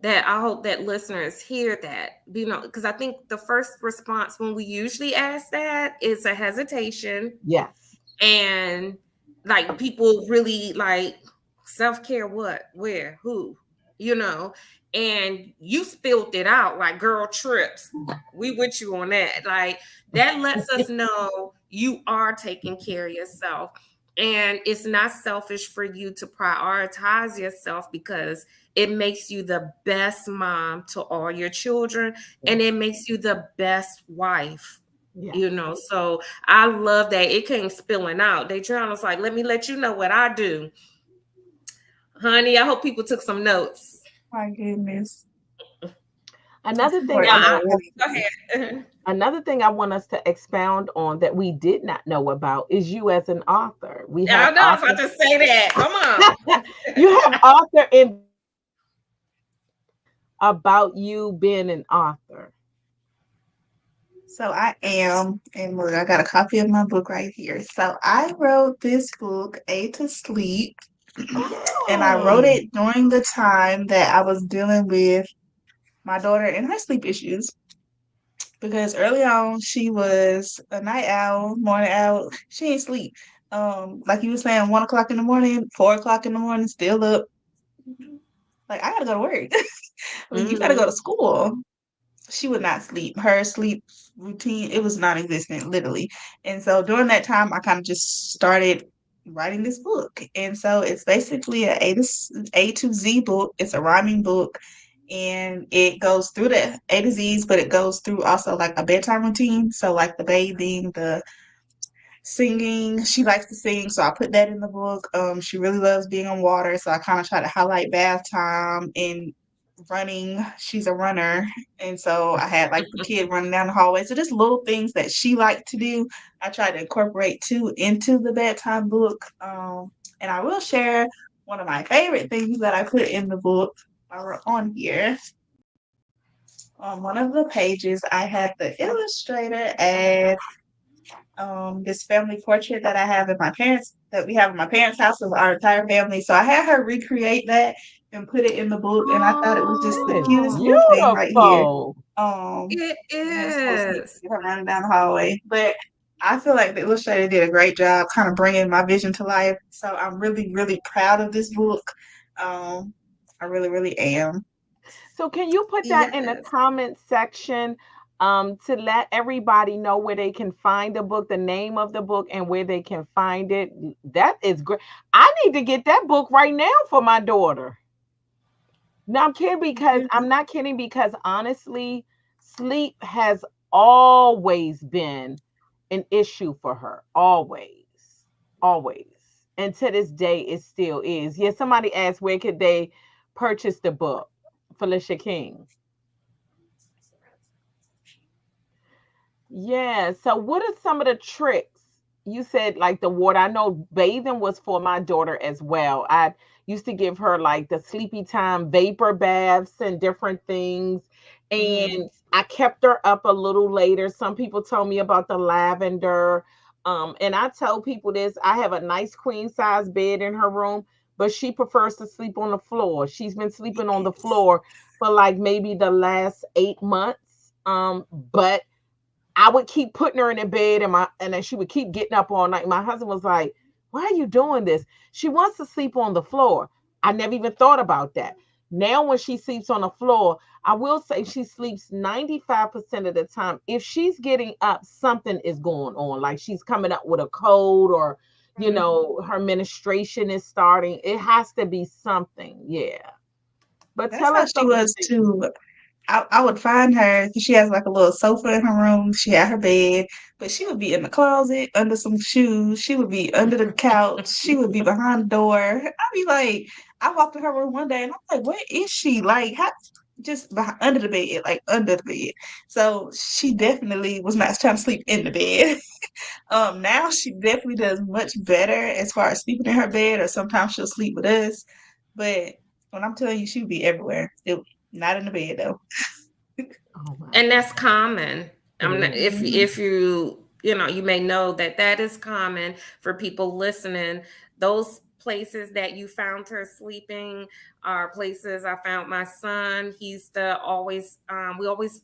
I hope that listeners hear that, because I think the first response when we usually ask that is a hesitation, Yes. and like people really like self-care, what, where, who, you know and you spilled it out like girl trips, we with you on that. Like, that lets us know you are taking care of yourself, and it's not selfish for you to prioritize yourself, because it makes you the best mom to all your children, and Yes. it makes you the best wife. Yes. So I love that it came spilling out. They trying us like, let me let you know what I do, honey. I hope people took some notes. My goodness. It's Another thing Now, I important. want It us really go is. ahead. Another thing I want us to expound on that we did not know about is you as an author. We have I know I was about author. to say that. Come on. You have author in the title. Tell us a little bit about you being an author. So I am, and look, I got a copy of my book right here. So I wrote this book, A to Sleep, and I wrote Oh, it during the time that I was dealing with my daughter and her sleep issues. Because early on, she was a night owl, morning owl. She ain't sleep. Like you were saying, 1 o'clock in the morning, 4 o'clock in the morning, still up. Like I gotta go to work. Like you gotta go Hmm. to school. She would not sleep. Her sleep routine, it was non-existent, literally. And so during that time, I kind of just started writing this book. And so it's basically A to Z book. It's a rhyming book, and it goes through the A to Z's, but it goes through also like a bedtime routine. So like the bathing, the singing. She likes to sing, so I put that in the book. She really loves being on water, so I kind of try to highlight bath time and running. She's a runner, and so I had like the kid running down the hallway. So just little things that she liked to do, I try to incorporate too into the bedtime book. And I will share one of my favorite things that I put in the book are on here. On one of the pages, I had the illustrator add this family portrait that I have in my parents that we have in my parents' house of our entire family. So I had her recreate that and put it in the book, and I thought it was just the that is Oh, cutest little thing right here. beautiful. It And it's supposed to is. get her running down the hallway. But I feel like the illustrator did a great job kind of bringing my vision to life. So I'm really, really proud of this book. Um, I really, really am. So can you put that in the Yes. comment section to let everybody know where they can find the book, the name of the book, and where they can find it? That is great. I need to get that book right now for my daughter. No, I'm not kidding because honestly, sleep has always been an issue for her. Always. Always. And to this day, it still is. Yeah, somebody asked where could they purchase the book, Felicia King. Yeah. So, what are some of the tricks? You said like the water. I know bathing was for my daughter as well. I used to give her like the sleepy time vapor baths and different things. Hmm. And I kept her up a little later. Some people told me about the lavender. And I tell people this I have a nice queen size bed in her room, but she prefers to sleep on the floor. She's been sleeping on the floor for like maybe the last 8 months. But I would keep putting her in the bed and then she would keep getting up all night. My husband was like, "Why are you doing this? She wants to sleep on the floor." I never even thought about that. Now when she sleeps on the floor, I will say she sleeps 95% of the time. If she's getting up, something is going on. Like she's coming up with a cold or her menstruation is starting. It has to be something. Yeah. But That's tell how us she some of the was things. too. I would find her 'cause she has like a little sofa in her room. She had her bed, but she would be in the closet under some shoes. She would be under the couch. She would be behind the door. I'd be like, I walked in her room one day and I'm like, where is she? Like, how, just behind, under the bed, like under the bed. So she definitely was not trying to sleep in the bed. Now she definitely does much better as far as sleeping in her bed, or sometimes she'll sleep with us. But when I'm telling you, she would be everywhere. Not in the bed though. Oh my And that's God. common. It is. Mhm. If you may know that that is common for people listening. Those places that you found her sleeping are places I found my son. He's the always we always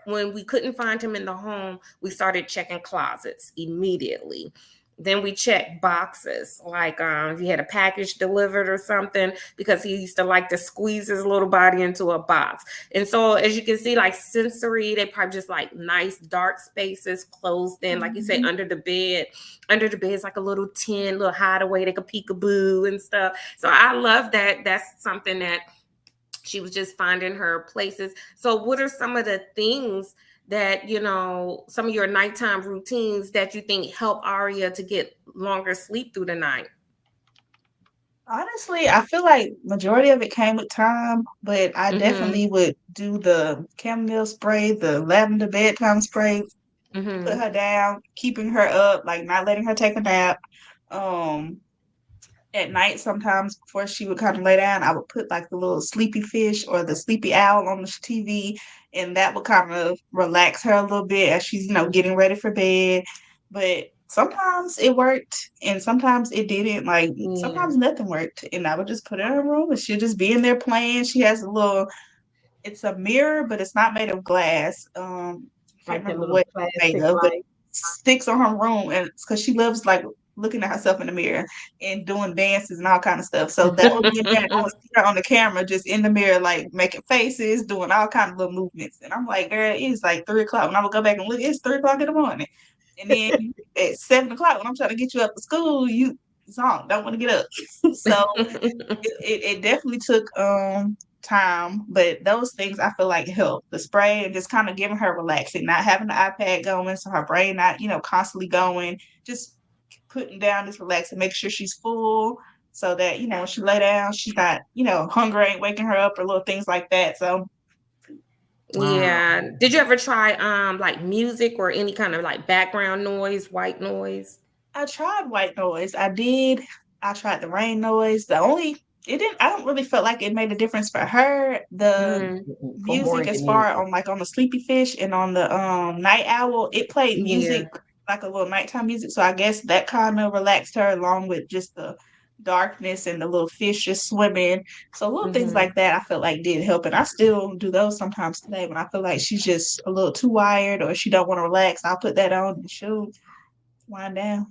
when we couldn't find him in the home, we started checking closets immediately. Then we checked boxes, like if he had a package delivered or something, because he used to like to squeeze his little body into a box. And so, as you can see, like sensory, they probably just like nice dark spaces closed in, like you say, Mhm. under the bed. Under the bed is like a little tent, little hideaway, they could peekaboo and stuff. So I love that. That's something that she was just finding her places. So, what are some of the things that, some of your nighttime routines that you think help Aria to get longer sleep through the night? Honestly, I feel like majority of it came with time, but I Mm-hmm. definitely would do the chamomile spray, the lavender bedtime spray, put Mm-hmm. her down, keeping her up, like not letting her take a nap. Um, at night sometimes before she would kind of lay down, I would put like the little sleepy fish or the sleepy owl on the TV, and that would kind of relax her a little bit as she's, getting ready for bed. But sometimes it worked and sometimes it didn't. Like Yeah. sometimes nothing worked. And I would just put her in her room and she'd just be in there playing. She has a little it's a mirror, but it's not made of glass. I can't Like the remember little what it's made plastic of, but light. sticks on her room, and because she loves like looking at herself in the mirror and doing dances and all kind of stuff. So that would be in there, and I would see her on the camera, just in the mirror, like making faces, doing all kind of little movements. And I'm like, girl, it's like 3 o'clock. When I would go back and look, it's 3 o'clock in the morning. And then at 7 o'clock, when I'm trying to get you up to school, you song don't want to get up. So it definitely took time, but those things I feel like help. The spray and just kind of giving her relaxing, not having the iPad going, so her brain not, constantly going, just putting down this relaxing, make sure she's full so that, when she lay down, she's not, hunger ain't waking her up or little things like that. So Wow. Yeah. Did you ever try like music or any kind of like background noise, white noise? I tried white noise. I tried the rain noise. It didn't I don't really feel like it made a difference for her. The Mm-hmm. For music as Morgan far either. on like on the Sleepy Fish and on the Night Owl, it played Yeah. music like a little nighttime music. So I guess that kind of relaxed her along with just the darkness and the little fish just swimming. So little things Mm-hmm. like that I feel like did help. And I still do those sometimes today when I feel like she's just a little too wired or she don't want to relax. I'll put that on and she'll wind down.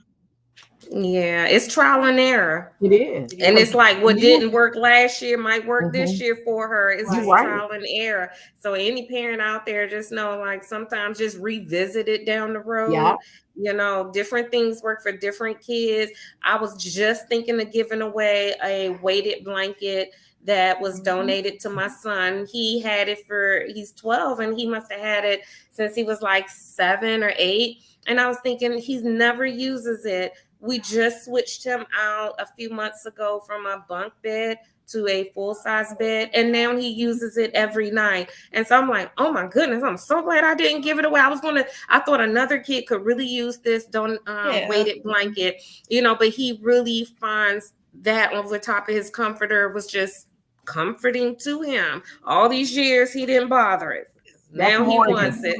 Yeah, it's trial and error. It is. And Because it's like what you, didn't work last year might work this mhm, year for her. It's you just Right. right. trial and error. So any parent out there, just know like sometimes just revisit it down the Yeah. road. You know, different things work for different kids. I was just thinking of giving away a weighted blanket that was Mhm. donated to my son. He had it for he's 12 and he must have had it since he was like 7 or 8. And I was thinking he's never uses it. We just switched him out a few months ago from a bunk bed to a full size bed, and now he uses it every night. And so I'm like, oh my goodness, I'm so glad I didn't give it away. I thought another kid could really use this don't Yeah. weighted blanket, but he really finds that over the top of his comforter was just comforting to him. All these years he didn't bother it. That's Now he Morgan. wants it.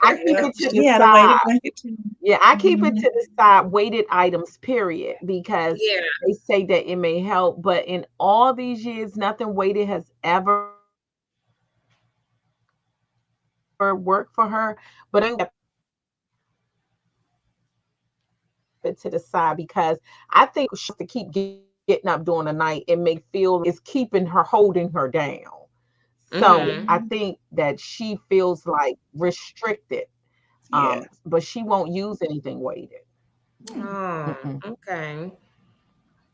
I keep Yep. it to the She had a weighted side. blanket too. Yeah, I keep it Mhm. to the side, weighted items, period, because Yeah. they say that it may help. But in all these years, nothing weighted has ever worked for her. But I do have a weighted blanket that I keep it to the side because I think she wants to keep getting up during the night and may feel like it's keeping her, holding her down. So I think that she feels like Mhm. restricted, but she won't use Yeah. anything weighted. Mm-mm. Oh, okay.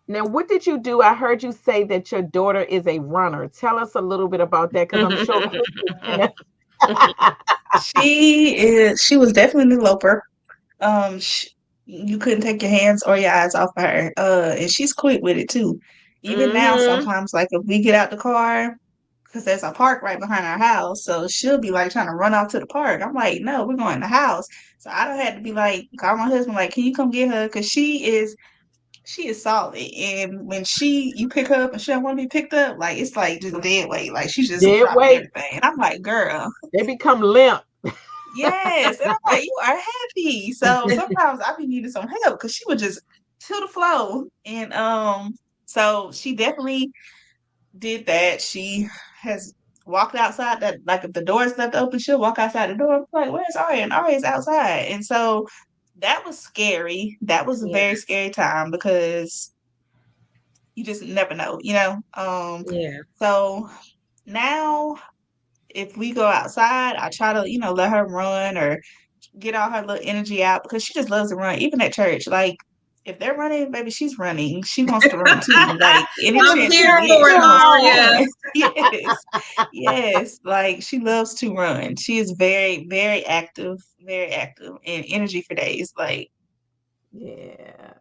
Now, what did you do? I heard you say that your daughter is a runner. Tell us a little bit about that, because I'm sure Crystal can. She was definitely an eloper. Sh You couldn't take your hands or your eyes off of her. And she's quick with it too. Even now, Mm-hmm. sometimes, like if we get out the car, because there's a park right behind our house, so she'll be like trying to run off to the park. I'm like, no, we're going in the house. So I don't have to be like, call my husband, like, can you come get her? Because she is solid. And when you pick her up and she don't want to be picked up, like it's like just dead weight. Like she's just Dead dropping weight. everything. And I'm like, girl, They become limp. yes. And I'm like, you are heavy. So sometimes I be needing some help because she would just to the flow. And so she definitely did that. She has walked outside that like if the door is left open, she'll walk outside the door. I'm like, where's Arya? And Arya's outside. And so that was scary. That was a very Yes. scary time because you just never know. Yeah. So now if we go outside, I try to, let her run or get all her little energy out because she just loves to run. Even at church, like if they're running, baby, she's running. She wants to run too. Like any I'm chance she here Bless for gets, it, she your wants to heart. Aria. run. Yes, yes. Like she loves to run. She is very, very active, and energy for days. Like, Yeah.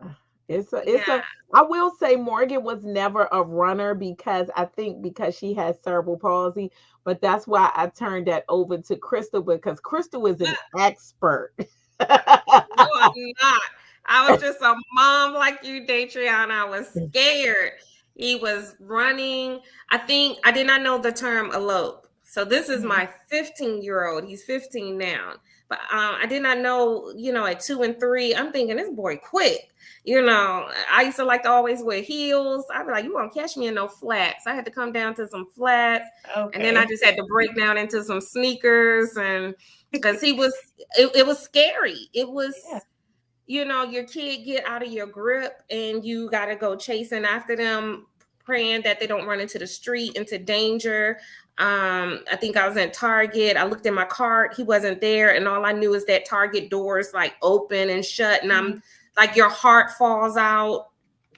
It's a Yeah. I will say Morgan was never a runner because I think because she has cerebral palsy, but that's why I turned that over to Crystal because Crystal is an expert. No, I'm not. I was just a mom like you, Datriana. I was scared. He was running. I think I did not know the term elope. So this is mhm. my 15-year-old. He's 15 now. But I did not know, at 2 and 3, I'm thinking this boy quick. I used to like to always wear heels. I'd be like, you won't catch me in no flats. I had to come down to some flats. And then I Okay, just had to break down into some sneakers and because it was scary. It yeah. was, your kid get out of your grip and you got to go chasing after them, praying that they don't run into the street, into danger. I think I was in Target. I looked in my cart. He wasn't there. And all I knew is that Target doors like open and shut. And I'm Mhm. like, your heart falls out.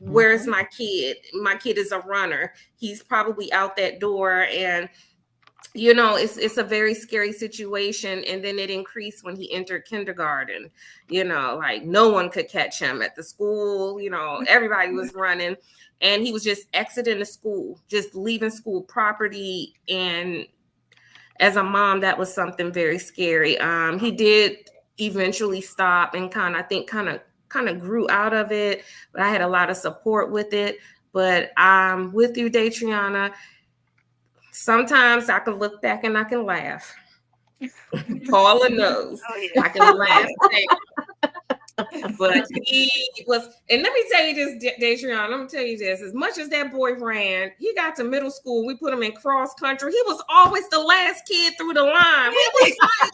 Where's Mhm. my kid? My kid is a runner. He's probably out that door. And it's a very scary situation. And then it increased when he entered kindergarten. Like no one could catch him at the school. Everybody was running, and he was just exiting the school, just leaving school property. And as a mom, that was something very scary. He did eventually stop and kind of grew out of it, but I had a lot of support with it. But I'm with you, Datriana. Sometimes I can look back and I can laugh. Paula knows. Oh yeah. I can Oh laugh yeah. now. But he was, and let me tell you this, Dejan, let me tell you this. As much as that boy ran, he got to middle school. We put him in cross country. He was always the last kid through the line. We was like,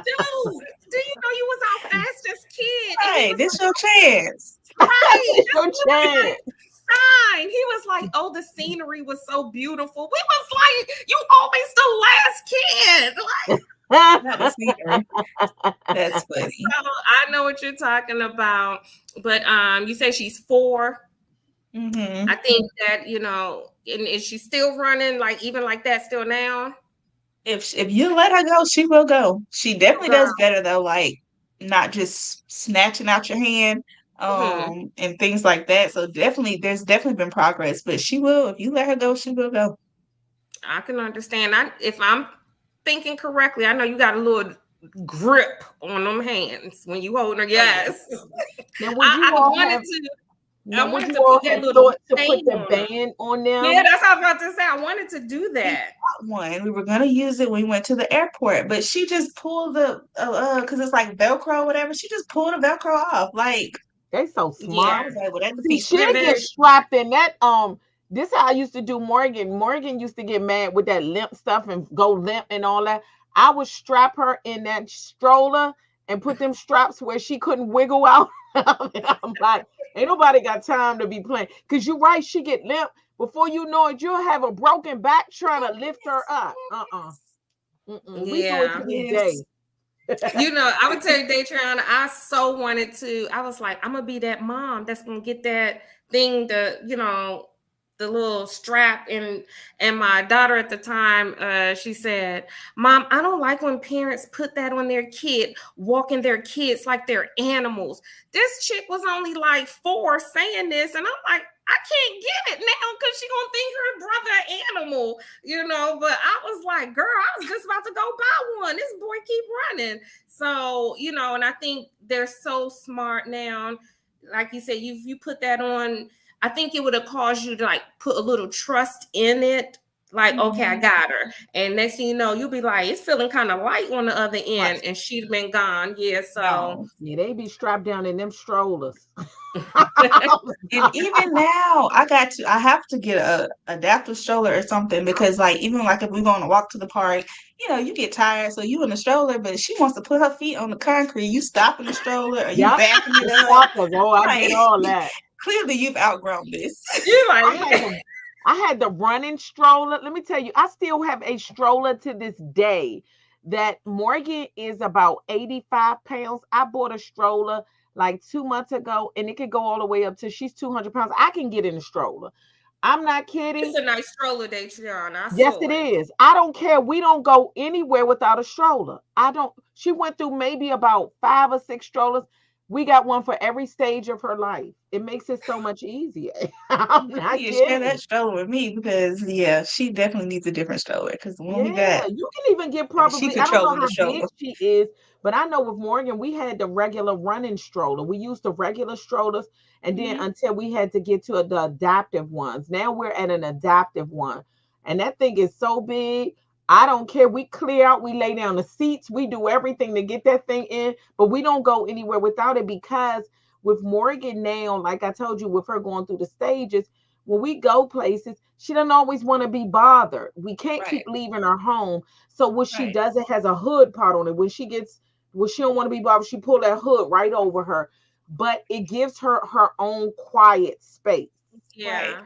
dude, do you know you was our fastest kid? And he Right, was this your chance. like, right. It's your chance. Fine. He was like, oh, the scenery was so beautiful. We was like, you always the last kid. Like, Not the scenery. That's funny. so I know what you're talking about. But you say she's 4. Mm-hmm. I think that, and is she still running like even like that still now? If you let her go, she will go. She Oh, definitely girl. does better though, like not just snatching out your hand, Hmm. and things like that. So definitely, there's definitely been progress, but she will. If you let her go, she will go. I can understand. If I'm thinking correctly, I know you got a little grip on them hands when you hold her. Oh yeah. Yes. Now, would I, you I all wanted have to. now I would wanted you to all put that have little thought to put chain the on her. band on Yeah, them? that's what I was about to say. I wanted to do We that. bought one. We were gonna use it when we went to the airport, but she just pulled the because it's like Velcro, or whatever. She just pulled the Velcro off. Like They so Yeah, I smart. was like, well, that See, defeats the they're she'll get very. purpose. strapped in that. This how I used to do Morgan. Morgan used to get mad with that limp stuff and go limp and all that. I would strap her in that stroller and put them straps where she couldn't wiggle out. I'm like, ain't nobody got time to be playing. Cause you're right, she get limp. Before you know it, you'll have a broken back trying to lift her up. Mm-mm. We do it Yeah. to this day. Yes. I would tell you, Datriana, I so wanted to. I was like, I'm gonna be that mom that's gonna get that thing, the little strap. And my daughter at the time, she said, "Mom, I don't like when parents put that on their kid, walking their kids like they're animals." This chick was only like 4 saying this, and I'm like, I can't get it now because she gonna think her brother an animal. But I was like, girl, I was just about to go buy one. This boy keep running. So, and I think they're so smart now. Like you said, you put that on, I think it would have caused you to like put a little trust in it. Like, okay, I Mhm. got her. And next thing you know, you'll be like, it's feeling kind of light on the other end, Right. and she's been gone. Yeah, so No. Yeah, they be strapped down in them strollers. And even now, I have to get a adaptive stroller or something because like even like if we're going to walk to the park, you get tired, so you in the stroller, but she wants to put her feet on the concrete. You stopping the stroller or you Yep, backing it the up. swappers. Oh, I Like did all that. clearly you've outgrown this. you're like, I had the I had the running stroller. Let me tell you, I still have a stroller to this day. That Morgan is about 85 pounds. I bought a stroller like 2 months ago, and it could go all the way up to she's 200 pounds. I can get in the stroller. I'm not it's kidding. a nice stroller, Datriana. I Yes, saw it it. is. I don't care. We don't go anywhere without a stroller. I don't. She went through maybe about 5 or 6 strollers. We got one for every stage of her life. It makes it so much easier. I'm You not need to share that kidding. stroller with me because yeah, she definitely needs a different stroller because the one we Yeah, got, you can even get I mean, she probably, I don't know controlling the how big stroller. she is, but I know with Morgan, we had the regular running stroller. We used the regular strollers, and then Hmm. until we had to get to the adaptive ones. Now we're at an adaptive one, and that thing is so big. I don't care. We clear out, we lay down the seats, we do everything to get that thing in, but we don't go anywhere without it because with Morgan now, like I told you, with her going through the stages, when we go places, she doesn't always want to be bothered. We can't keep Right, leaving her home. So what she right, does, it has a hood part on it. When she don't want to be bothered, she pull that hood right over her. But it gives her her own quiet space. right. Yeah,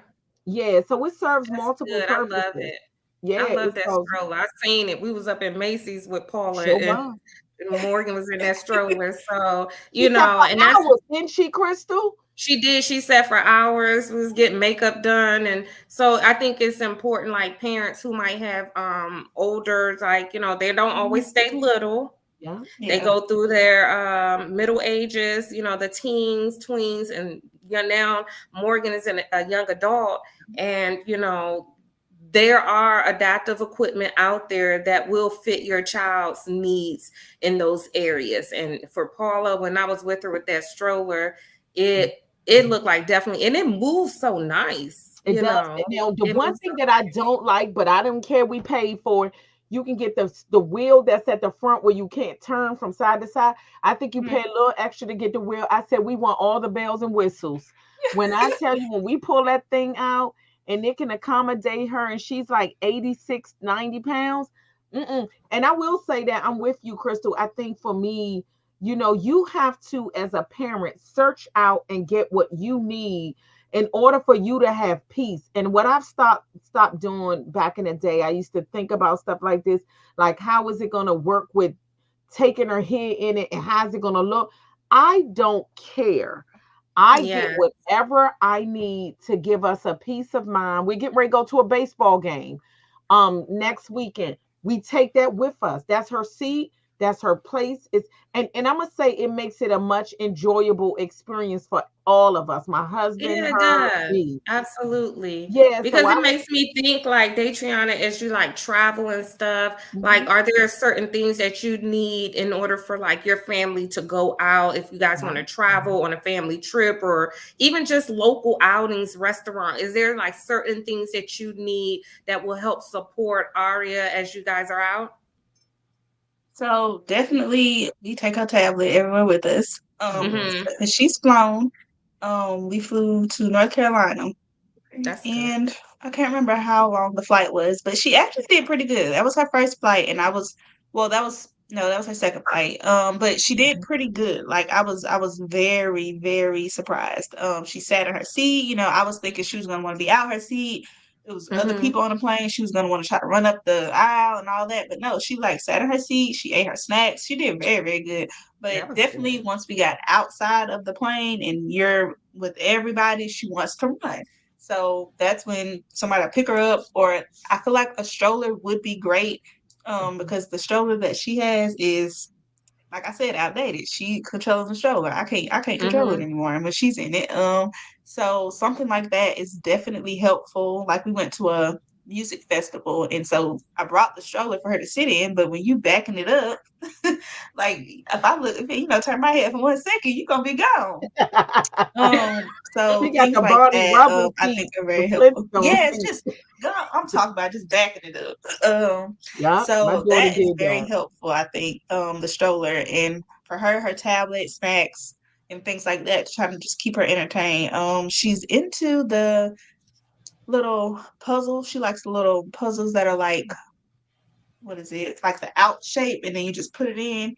Yeah, so it serves that's multiple good. I love purposes. it. Yeah, I love it that serves stroller. I seen it. We was up in Macy's with Paula, show and mine. Morgan was in that stroller. So, She sat and for that's hours, didn't she, Crystal? she did. She sat for hours, was getting makeup done. And so I think it's important, like parents who might have older, like, they don't Mhm. always stay little. Yeah. They Yeah, go through their middle ages, the teens, tweens, and now Morgan is a young adult, and there are adaptive equipment out there that will fit your child's needs in those areas. And for Paula, when I was with her with that stroller, it looked like definitely, and it moves so nice, It does. And now the it one moves thing that I don't like, but I don't care, we paid for it. You can get the wheel that's at the front where you can't turn from side to side. I think you Mhm. pay a little extra to get the wheel. I said we want all the bells and whistles. When I tell you, when we pull that thing out and it can accommodate her, and she's like 86, 90 pounds. Mm-mm. And I will say that I'm with you, Crystal. I think for me, you have to, as a parent, search out and get what you need in order for you to have peace. And what I've stopped doing back in the day, I used to think about stuff like this, like how is it going to work with taking her head in it, and how's it going to look? I don't care. I get Yeah. whatever I need to give us a peace of mind. We get ready to go to a baseball game next weekend. We take that with us. That's her seat, that's her place. And I'm gonna say it makes it a much enjoyable experience for all of us. My husband, Yeah, it her, does. me. Absolutely. Yeah, so Because I it would makes me think like Datriana, as you like travel and stuff, like mhm, are there certain things that you need in order for like your family to go out if you guys want yeah. to travel on a family trip or even just local outings, restaurant? Is there like certain things that you need that will help support Aria as you guys are out? So definitely we take her tablet everywhere with us. Mm-hmm. 'Cause she's flown. We flew to North Carolina. That's good. And I can't remember how long the flight was, but she actually did pretty good. That was her first flight, and I was, well, that was no, that was her second flight. But she did Mhm, pretty good. Like I was very, very surprised. She sat in her seat. I was thinking she was gonna want to be out her seat. It was other Mm-hmm. people on the plane. She was gonna want to try to run up the aisle and all that, but no, she like sat in her seat. She ate her snacks. She did very, very good. But That was definitely, good. once we got outside of the plane and you're with everybody, she wants to run. So that's when somebody will pick her up, or I feel like a stroller would be great, mhm, because the stroller that she has is, like I said, outdated. She controls the stroller. I can't control it Mm-hmm. anymore when she's in it. So something like that is definitely helpful. Like we went to a music festival, and so I brought the stroller for her to sit in. But when you backing it up, like if I look, if turn my head for 1 second, you're gonna be gone. she So got things the like Barney that, Rubble I think feet, are the very helpful. Flintstone Yeah, it's feet. just, girl, I'm talking about just backing it up. Yup, my So daughter that is did very that. helpful, I think, the stroller, and for her, her tablet, snacks, and things like that, to try to just keep her entertained. She's into the little puzzles. She likes the little puzzles that are like, what is it? It's like the out shape, and then you just put it in.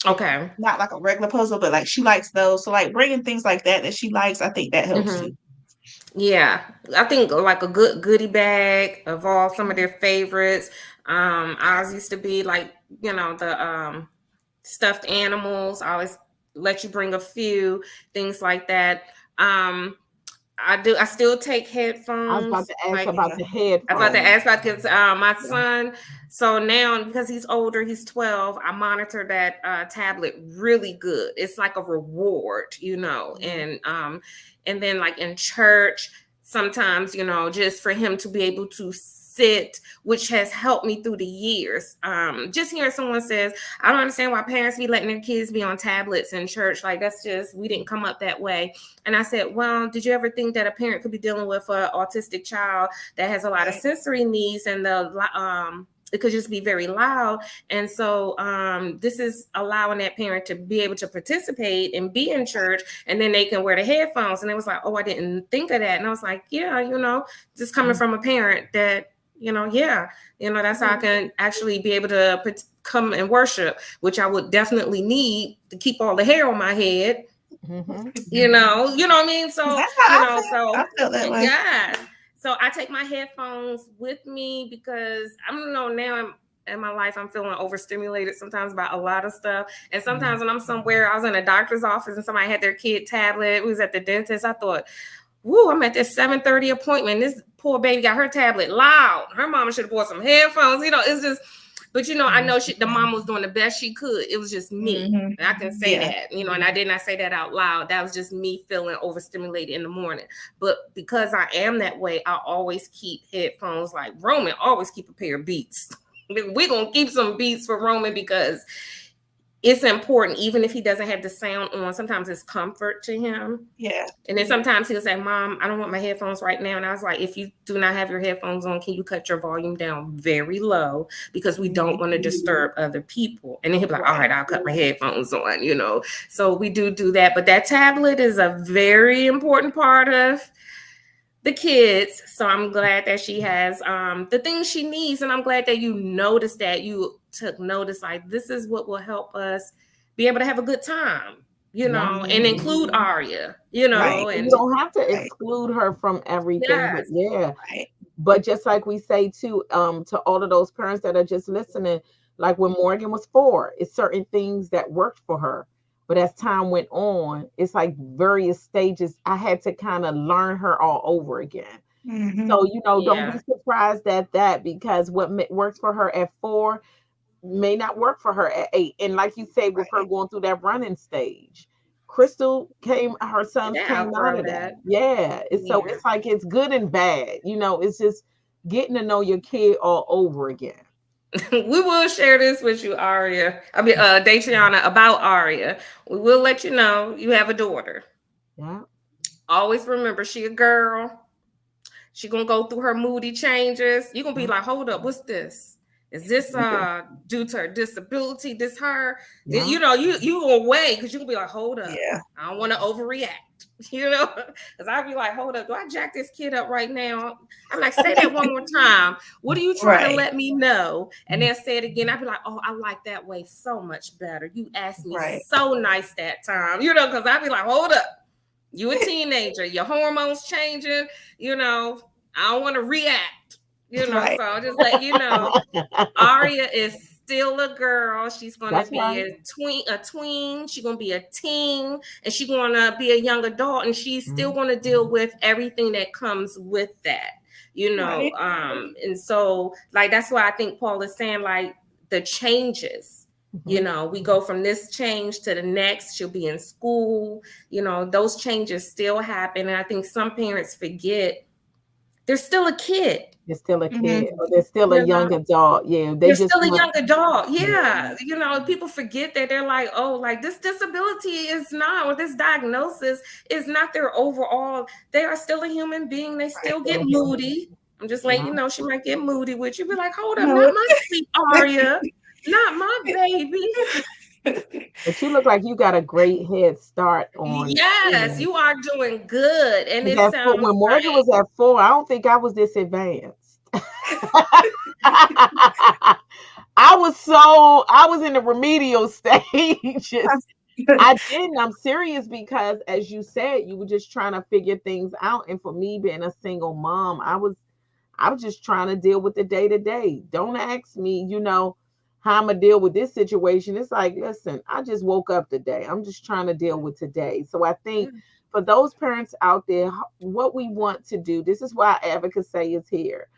Okay. Not like a regular puzzle, but like she likes those. So like bringing things like that she likes, I think that helps Mm-hmm. too. Yeah, I think like a good goodie bag of all some of Mhm. their favorites. Ours used to be like, the stuffed animals. I always let you bring a few things like that. Um, I still take I was about headphones. to ask Like about Yeah. the I was about to headphones. ask about because my Yeah. son. So now because he's older, he's 12. I monitor that tablet really good. It's like a reward, Mhm, and then like in church, sometimes just for him to be able to sit, which has helped me through the years. Just hearing someone says, I don't understand why parents be letting their kids be on tablets in church. Like that's just we didn't come up that way. And I said, well, did you ever think that a parent could be dealing with an autistic child that has a lot of Right. sensory needs and it could just be very loud. And so this is allowing that parent to be able to participate and be in church, and then they can wear the headphones. And it was like, oh, I didn't think of that. And I was like, yeah, just coming mhm, from a parent that, yeah, that's how I can actually be able to come and worship, which I would definitely need to keep all the hair on my head, mhm. what I mean? So, That's how I felt. so I felt that way. yeah. So I take my headphones with me because I don't know now in my life I'm feeling overstimulated sometimes about a lot of stuff. And Yeah. sometimes when I'm somewhere, I was in a doctor's office and somebody had their kid tablet, we was at the dentist. I thought, woo, I'm at this 7:30 appointment. This poor baby got her tablet loud. Her mama should have bought some headphones. It's just, but I Mhm. know the mom was doing the best she could. It was just me. Hmm. And I can say Yeah. that, and I did not say that out loud. That was just me feeling overstimulated in the morning. But because I am that way, I always keep headphones. Like Roman always keep a pair of Beats. We're gonna keep some Beats for Roman because it's important, even if he doesn't have the sound on. Sometimes it's comfort to him. Yeah. And then sometimes he'll say, Mom, I don't want my headphones right now. And I was like, if you do not have your headphones on, can you cut your volume down very low? Because we don't Mhm. want to disturb other people. And then he'll be like, all Right. right, I'll cut my headphones on. So we do that. But that tablet is a very important part of the kids. So I'm glad that she has the things she needs. And I'm glad that you noticed that you took notice, like, this is what will help us be able to have a good time, Yeah. and include Aria, Yeah. Right. You and don't have to Right. exclude her from everything, but yes, yeah. Right. But just like we say too, to all of those parents that are just listening, like when Morgan was 4, it's certain things that worked for her. But as time went on, it's like various stages. I had to kind of learn her all over again. Hmm. So, don't be yeah, surprised at that because what works for her at 4 may not work for her at 8. And like you say, with her Right. going through that running stage, her and sons they came out outgrow of that. that. Yeah. So Yeah. it's like it's good and bad. It's just getting to know your kid all over again. We will share this with you, Aria. I mean, Datriana, about Aria. We will let you know you have a daughter. Yeah. Always remember, she a girl. She gonna go through her moody changes. You gonna be Yeah. like, hold up, what's this? Is this due to her disability? This her? Yeah. You gonna wait because you gonna be like, hold up, Yeah. I don't want to overreact. Because I'd be like, hold up, do I jack this kid up right now? I'm like, say that one more time. What are you trying to Right. let me know? And then say it again. I'd be like, oh, I like that way so much better. You asked me Right. so nice that time, because I'd be like, hold up. You a teenager, your hormones changing, you know. I don't want to react, Right. So I'll just let you know. Aria is still a girl. She's gonna That's be right. a tween. She's gonna be a teen, and she's gonna be a young adult, and she's still Mhm. gonna deal with everything that comes with that, Right. And so, like, that's why I think Paul is saying, like, the changes. Mhm. We go from this change to the next. She'll be in school. Those changes still happen, and I think some parents forget they're still a kid. They're still a Hmm. kid, or they're still a You know, young adult. Yeah, they they're just still a want. young adult. Yeah. Yeah. People forget that they're like, oh, like, this disability is not, or this diagnosis is not their overall. They are still a human being. They Right. still Still get a human. moody. I'm just letting Yeah. you know she might get moody with you. Be like, hold up, No. not my sweet Aria, not my baby. But you look like you got a great head start on. Yes, you are doing good. And 'Cause it when sounds Morgan great. was at 4, I don't think I was this advanced. I was in the remedial stages. I didn't. I'm serious because, as you said, you were just trying to figure things out. And for me, being a single mom, I was just trying to deal with the day to day. Don't ask me, how I'm gonna deal with this situation. It's like, listen, I just woke up today. I'm just trying to deal with today. So I think for those parents out there, what we want to do, this is why advocacy is here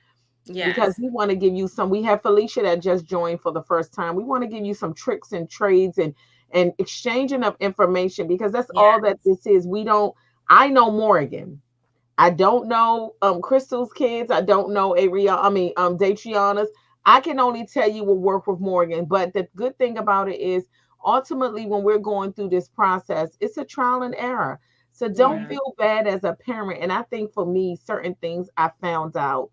because Yes. we want to give you some. We have Felicia that just joined for the first time. We want to give you some tricks and trades and exchanging of information because that's Yeah. all that this is. We don't. I know Morgan. I don't know Crystal's kids. I don't know Datriana's. I can only tell you what worked with Morgan. But the good thing about it is ultimately when we're going through this process, it's a trial and error. So don't Yeah. Mhm. feel bad as a parent. And I think for me, certain things I found out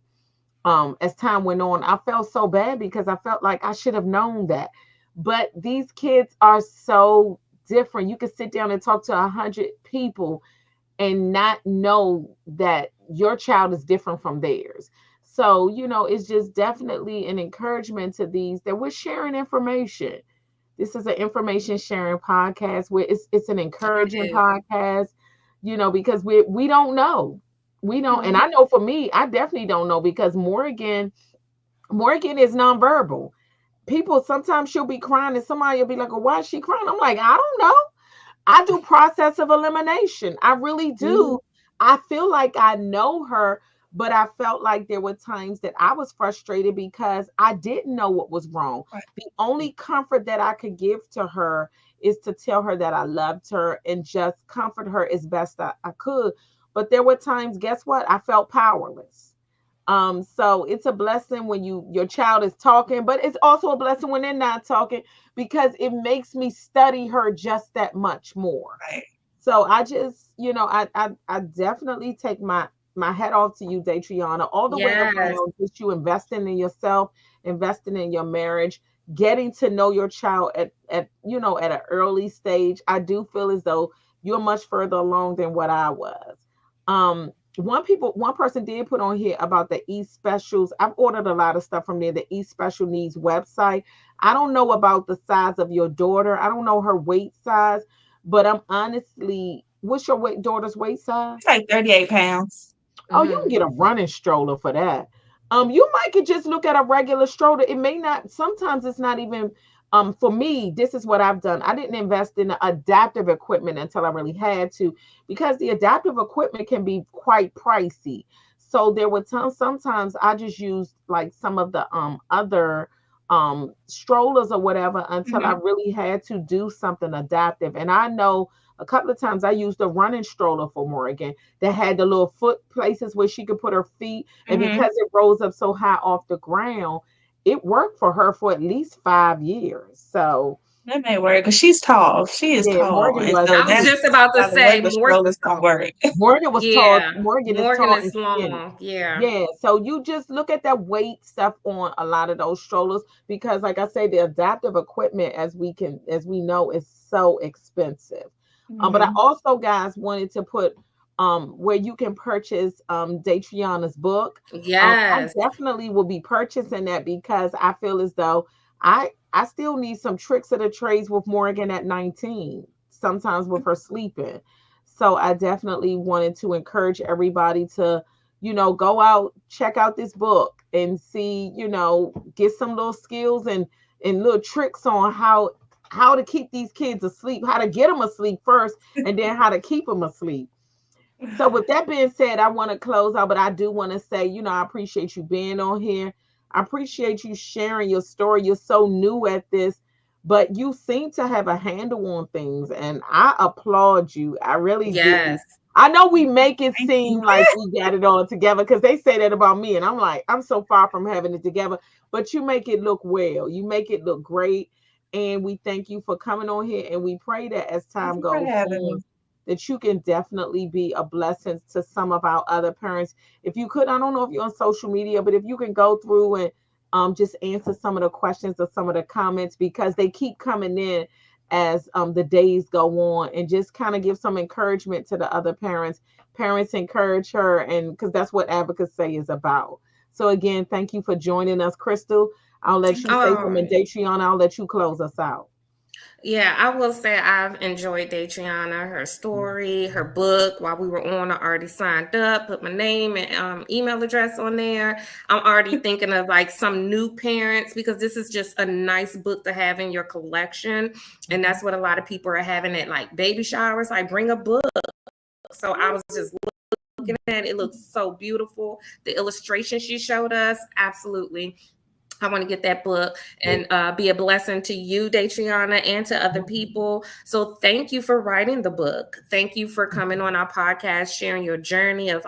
as time went on, I felt so bad because I felt like I should have known that. But these kids are so different. You can sit down and talk to 100 people and not know that your child is different from theirs. So, it's just definitely an encouragement to these that we're sharing information. This is an information sharing podcast where it's an encouraging It is. podcast, because we don't know. We don't, and Mhm. I know for me, I definitely don't know because Morgan is nonverbal. People sometimes she'll be crying and somebody will be like, oh, why is she crying? I'm like, I don't know. I do process of elimination. I really Mhm. do. I feel like I know her, but I felt like there were times that I was frustrated because I didn't know what was wrong. Right. The only comfort that I could give to her is to tell her that I loved her and just comfort her as best I could. But there were times, guess what? I felt powerless. So it's a blessing when your child is talking, but it's also a blessing when they're not talking because it makes me study her just that much more. Right. So I just, I definitely take my hat off to you, Datriana, all the way Yes. around. Just you investing in yourself, investing in your marriage, getting to know your child at an early stage. I do feel as though you're much further along than what I was. One person did put on here about the e specials. I've ordered a lot of stuff from there, the e special needs website. I don't know about the size of your daughter. I don't know her weight size, but I'm honestly, what's your daughter's weight size? It's like 38 pounds. Oh, you can Hmm. get a running stroller for that. You might could just look at a regular stroller. It may not. Sometimes it's not even. For me, this is what I've done. I didn't invest in the adaptive equipment until I really had to, because the adaptive equipment can be quite pricey. So there were times. Sometimes I just used like some of the other strollers or whatever until I Hmm. really had to do something adaptive. And I know a couple of times I used a running stroller for Morgan that had the little foot places where she could put her feet. And Hmm. because it rose up so high off the ground, it worked for her for at least 5 years. So That may work because she's tall. She is yeah, tall, Morgan and was so I was that's just about to why the say regular Morgan's strollers don't tall. work. Morgan was tall. Yeah. Morgan is Morgan tall and is skinny. long. Yeah. Yeah, so you just look at that weight stuff on a lot of those strollers because, like I say, the adaptive equipment, as we know, is so expensive. But I Hmm. also, guys, wanted to put where you can purchase Datriana's book. I Yes. definitely will be purchasing that because I feel as though I still need some tricks of the trades with Morgan at 19, sometimes with her sleeping. So I definitely wanted to encourage everybody to go out, check out this book and see, get some little skills and little tricks on how to keep these kids asleep, how to get them asleep first, and then how to keep them asleep. So with that being said, I want to close out, but I do want to say, I appreciate you being on here. I appreciate you sharing your story. You're so new at this, but you seem to have a handle on things, and I applaud you. I really do. Yes. I know we make it Thank you. seem like we got it all together because they say that about me, and I'm like, I'm so far from having it together, but you make it look well. You make it look great. And we thank you for coming on here, and we pray that as Thank time you for goes having on, me. that you can definitely be a blessing to some of our other parents. If you could, I don't know if you're on social media, but if you can go through and just answer some of the questions or some of the comments because they keep coming in as the days go on, and just kind of give some encouragement to the other parents. Parents encourage her, and because that's what advocacy is about. So again, thank you for joining us, Crystal. I'll let you say Oh, something, Datriana. I'll let you close us out. yeah, I will say I've enjoyed Datriana, her story, her book. While we were on, I already signed up, put my name and email address on there. I'm already thinking of like some new parents because this is just a nice book to have in your collection. And Mhm. that's what a lot of people are having at like baby showers. Like, bring a book. So I was just looking at it. It looks so beautiful. The illustration she showed us, absolutely. I want to get that book and be a blessing to you, Datriana, and to other people. So thank you for writing the book. Thank you for coming on our podcast, sharing your journey of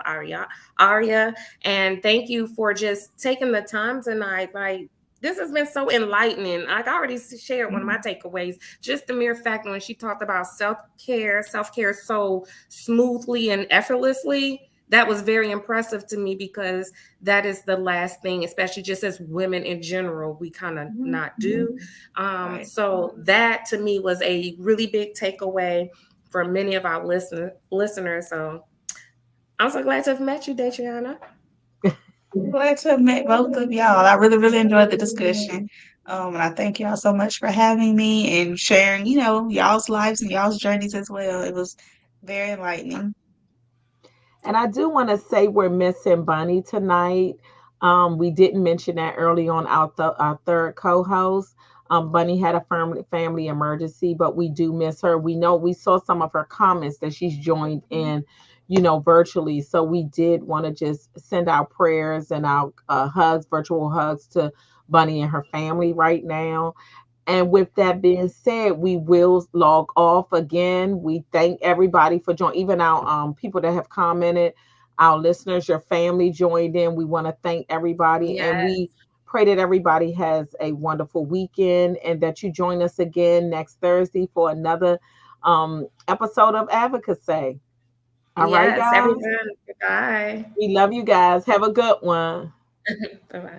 Aria. And thank you for just taking the time tonight. Like, this has been so enlightening. Like, I already shared one of my takeaways. Just the mere fact when she talked about self care so smoothly and effortlessly, that was very impressive to me because that is the last thing, especially just as women in general, we kind of Mhm. not do. Right. So that to me was a really big takeaway for many of our listeners. So I'm so glad to have met you, Datriana. Glad to have met both of y'all. I really, really enjoyed the discussion. And I thank y'all so much for having me and sharing, y'all's lives and y'all's journeys as well. It was very enlightening. And I do want to say we're missing Bunny tonight. We didn't mention that early on our third co-host. Bunny had a family emergency, but we do miss her. We know we saw some of her comments that she's joined in, virtually. So we did want to just send our prayers and our hugs, virtual hugs to Bunny and her family right now. And with that being said, we will log off again. We thank everybody for joining, even our people that have commented. our listeners, your family joined in. We want to thank everybody, and Yes. we pray that everybody has a wonderful weekend and that you join us again next Thursday for another episode of Advocacy. All right, Yes, guys. everyone. Goodbye. We love you guys. Have a good one. Bye bye.